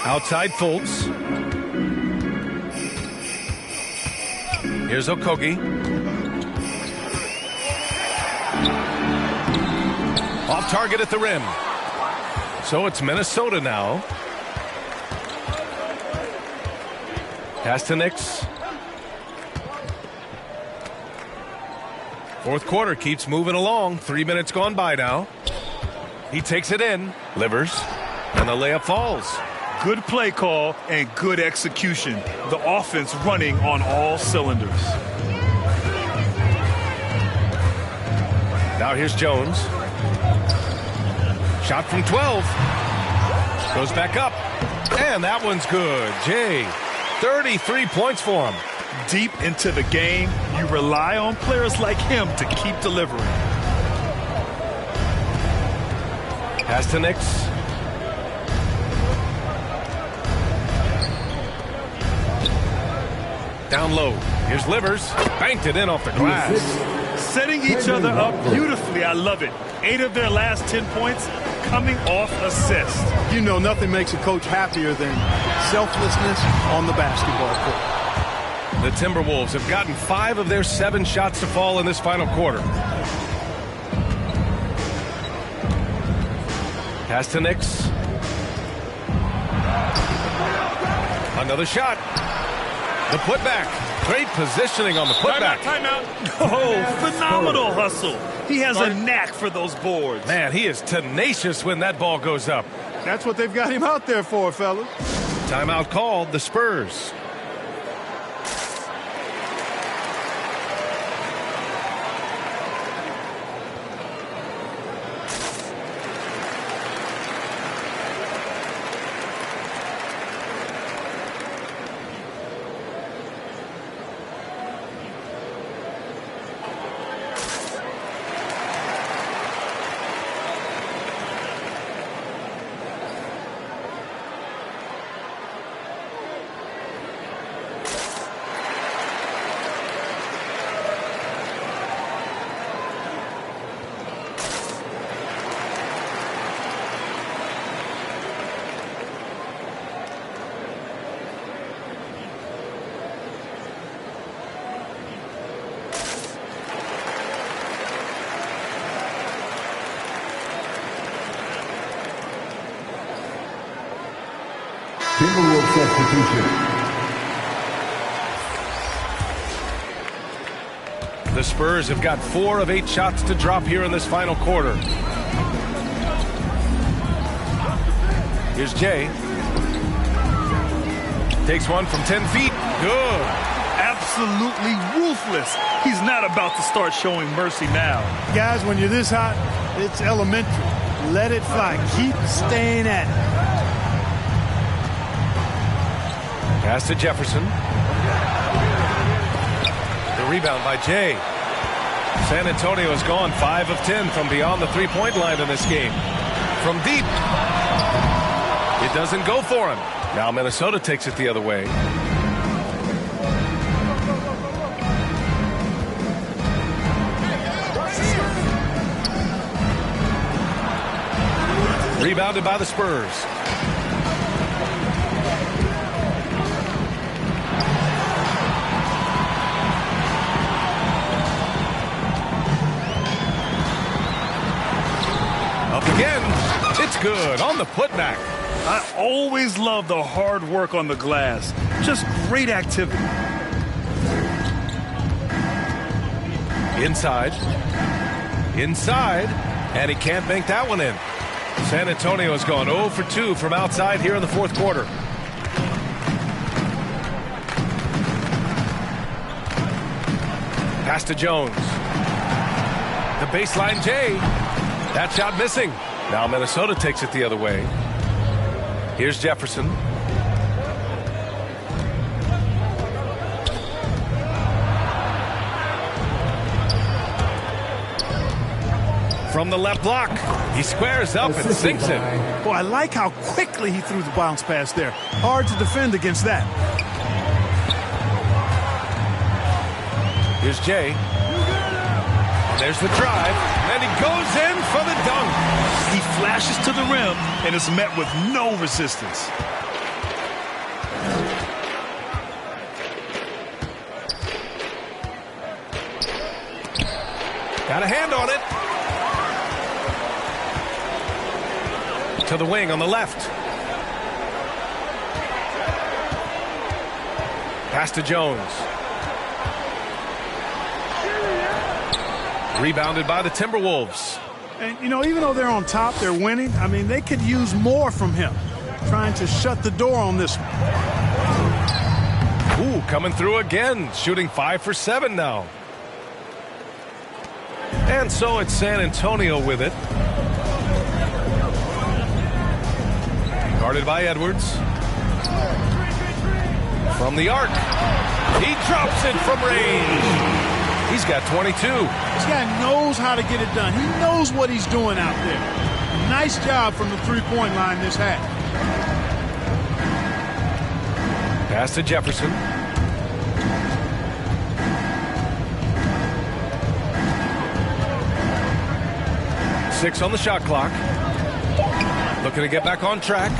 Speaker 1: Outside Fultz. Here's Okogie. Off target at the rim. So it's Minnesota now. Pass to Nix. Fourth quarter keeps moving along. 3 minutes gone by now. He takes it in. Livers. And the layup falls.
Speaker 2: Good play call and good execution. The offense running on all cylinders.
Speaker 1: Now here's Jones. Shot from 12. Goes back up. And that one's good. Jay, 33 points for him.
Speaker 2: Deep into the game, you rely on players like him to keep delivering.
Speaker 1: Pass to Nix. Down low. Here's Livers. Banked it in off the glass.
Speaker 2: Setting each other up beautifully. I love it. 8 of their last 10 points coming off assist.
Speaker 3: You know, nothing makes a coach happier than selflessness on the basketball court.
Speaker 1: The Timberwolves have gotten 5 of their 7 shots to fall in this final quarter. Pass to Nix. Another shot. The putback. Great positioning on the putback.
Speaker 2: Timeout. Oh, phenomenal hustle. He has a knack for those boards.
Speaker 1: Man, he is tenacious when that ball goes up.
Speaker 3: That's what they've got him out there for, fellas.
Speaker 1: Timeout called, the Spurs.
Speaker 4: Timberwolves substitution.
Speaker 1: The Spurs have got 4 of 8 shots to drop here in this final quarter. Here's Jay. Takes one from 10 feet. Good.
Speaker 2: Absolutely ruthless. He's not about to start showing mercy now.
Speaker 3: Guys, when you're this hot, it's elementary. Let it fly. Keep staying at it.
Speaker 1: Pass to Jefferson. The rebound by Jay. San Antonio has gone 5 of 10 from beyond the three-point line in this game. From deep. It doesn't go for him. Now Minnesota takes it the other way. Rebounded by the Spurs. Up again. It's good on the putback.
Speaker 2: I always love the hard work on the glass. Just great activity.
Speaker 1: Inside. Inside. And he can't bank that one in. San Antonio has gone 0 for 2 from outside here in the fourth quarter. Pass to Jones. The baseline Jay. That shot missing. Now Minnesota takes it the other way. Here's Jefferson. From the left block. He squares up and sinks it.
Speaker 3: Boy, I like how quickly he threw the bounce pass there. Hard to defend against that.
Speaker 1: Here's Jay. There's the drive. And he goes in for the dunk.
Speaker 2: He flashes to the rim and is met with no resistance.
Speaker 1: Got a hand on it. To the wing on the left. Pass to Jones. Rebounded by the Timberwolves.
Speaker 3: And, you know, even though they're on top, they're winning. I mean, they could use more from him. Trying to shut the door on this one.
Speaker 1: Ooh, coming through again. Shooting 5 for 7 now. And so it's San Antonio with it. Guarded by Edwards. From the arc. He drops it from range. He's got 22.
Speaker 3: This guy knows how to get it done. He knows what he's doing out there. Nice job from the three-point line this half.
Speaker 1: Pass to Jefferson. Six on the shot clock. Looking to get back on track.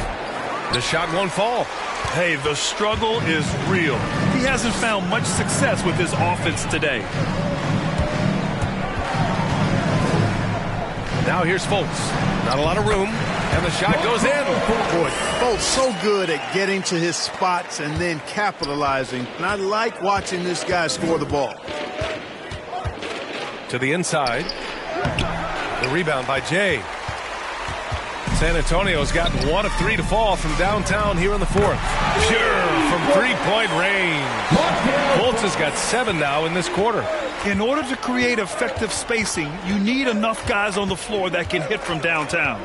Speaker 1: The shot won't fall.
Speaker 2: Hey, the struggle is real. He hasn't found much success with his offense today.
Speaker 1: Now here's Fultz. Not a lot of room. And the shot goes in.
Speaker 3: Boy, Fultz so good at getting to his spots and then capitalizing. And I like watching this guy score the ball.
Speaker 1: To the inside. The rebound by Jay. San Antonio's gotten 1 of 3 to fall from downtown here in the fourth. Pure from three-point range. Fultz has got 7 now in this quarter.
Speaker 2: In order to create effective spacing, you need enough guys on the floor that can hit from downtown.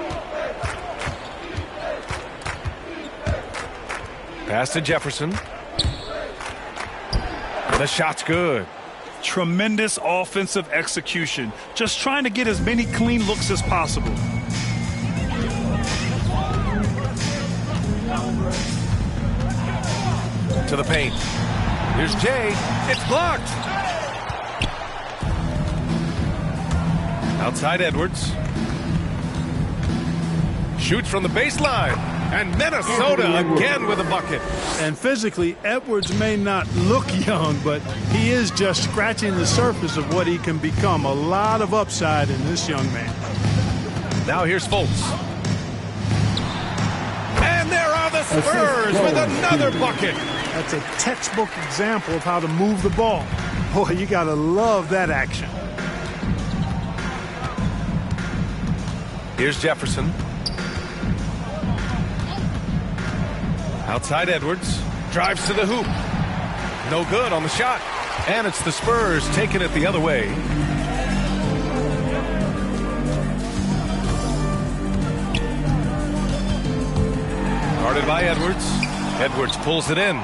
Speaker 1: Pass to Jefferson. The shot's good.
Speaker 2: Tremendous offensive execution. Just trying to get as many clean looks as possible.
Speaker 1: To the paint. Here's Jay. It's blocked. Outside Edwards. Shoots from the baseline. And Minnesota again with a bucket.
Speaker 3: And physically, Edwards may not look young, but he is just scratching the surface of what he can become. A lot of upside in this young man.
Speaker 1: Now here's Fultz. And there are the Spurs with another bucket.
Speaker 3: That's a textbook example of how to move the ball. Boy, you got to love that action.
Speaker 1: Here's Jefferson. Outside Edwards. Drives to the hoop. No good on the shot. And it's the Spurs taking it the other way. Guarded by Edwards. Edwards pulls it in.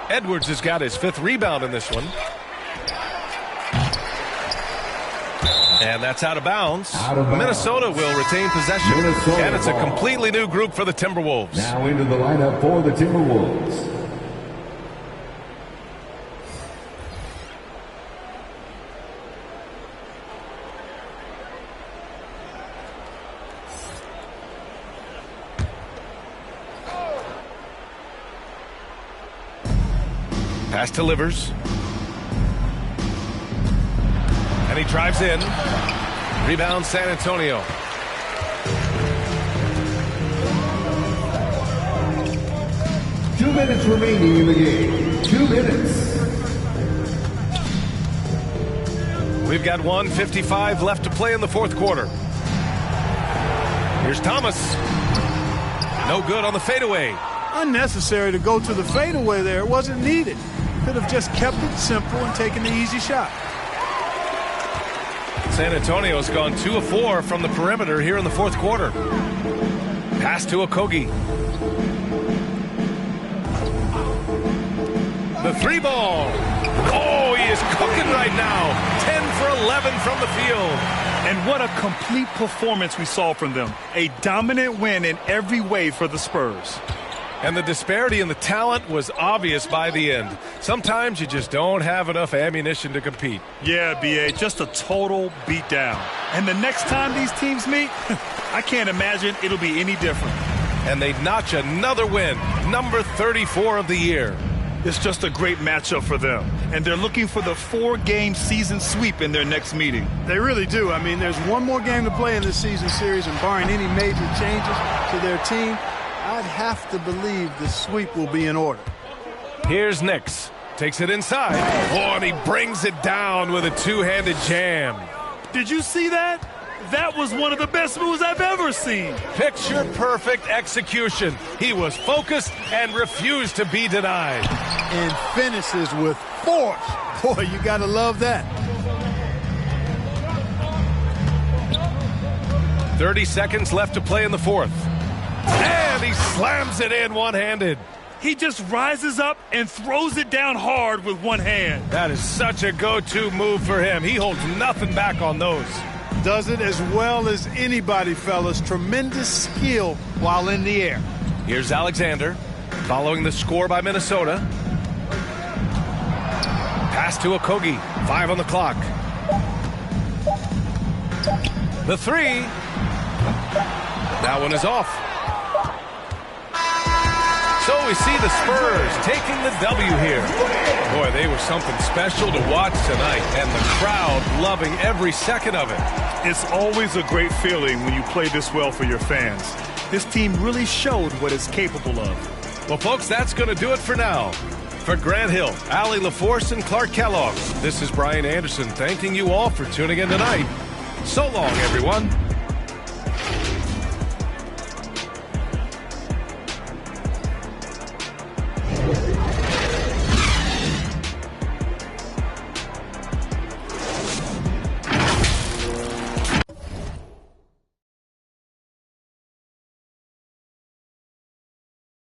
Speaker 1: Edwards has got his 5th rebound in this one. And that's out of bounds. Minnesota will retain possession. And it's a completely new group for the Timberwolves.
Speaker 4: Now into the lineup for the Timberwolves.
Speaker 1: Pass delivers. And he drives in. Rebound San Antonio.
Speaker 4: Two minutes remaining in the game. 2 minutes.
Speaker 1: We've got 1:55 left to play in the 4th quarter. Here's Thomas. No good on the fadeaway.
Speaker 3: Unnecessary to go to the fadeaway there. It wasn't needed. Could have just kept it simple and taken the easy shot.
Speaker 1: San Antonio's gone 2 of 4 from the perimeter here in the 4th quarter. Pass to Okogie. The 3-ball. Oh, he is cooking right now. 10 for 11 from the field.
Speaker 2: And what a complete performance we saw from them. A dominant win in every way for the Spurs.
Speaker 1: And the disparity in the talent was obvious by the end. Sometimes you just don't have enough ammunition to compete.
Speaker 2: Yeah, B.A., just a total beatdown. And the next time these teams meet, I can't imagine it'll be any different.
Speaker 1: And they notch another win, number 34 of the year.
Speaker 2: It's just a great matchup for them. And they're looking for the 4-game season sweep in their next meeting.
Speaker 3: They really do. I mean, there's one more game to play in this season series, and barring any major changes to their team, I'd have to believe the sweep will be in order.
Speaker 1: Here's Nix. Takes it inside. Oh, and he brings it down with a 2-handed jam.
Speaker 2: Did you see that? That was one of the best moves I've ever seen.
Speaker 1: Picture-perfect execution. He was focused and refused to be denied.
Speaker 3: And finishes with force. Boy, you got to love that.
Speaker 1: 30 seconds left to play in the 4th. And he slams it in one-handed.
Speaker 2: He just rises up and throws it down hard with one hand.
Speaker 1: That is such a go-to move for him. He holds nothing back on those.
Speaker 3: Does it as well as anybody, fellas. Tremendous skill while in the air.
Speaker 1: Here's Alexander, following the score by Minnesota. Pass to Okogie, 5 on the clock. The 3. That one is off. So we see the Spurs taking the W here. Boy, they were something special to watch tonight, and the crowd loving every second of it.
Speaker 2: It's always a great feeling when you play this well for your fans. This team really showed what it's capable of.
Speaker 1: Well, folks, that's going to do it for now. For Grant Hill, Allie LaForce, and Clark Kellogg, this is Brian Anderson thanking you all for tuning in tonight. So long, everyone.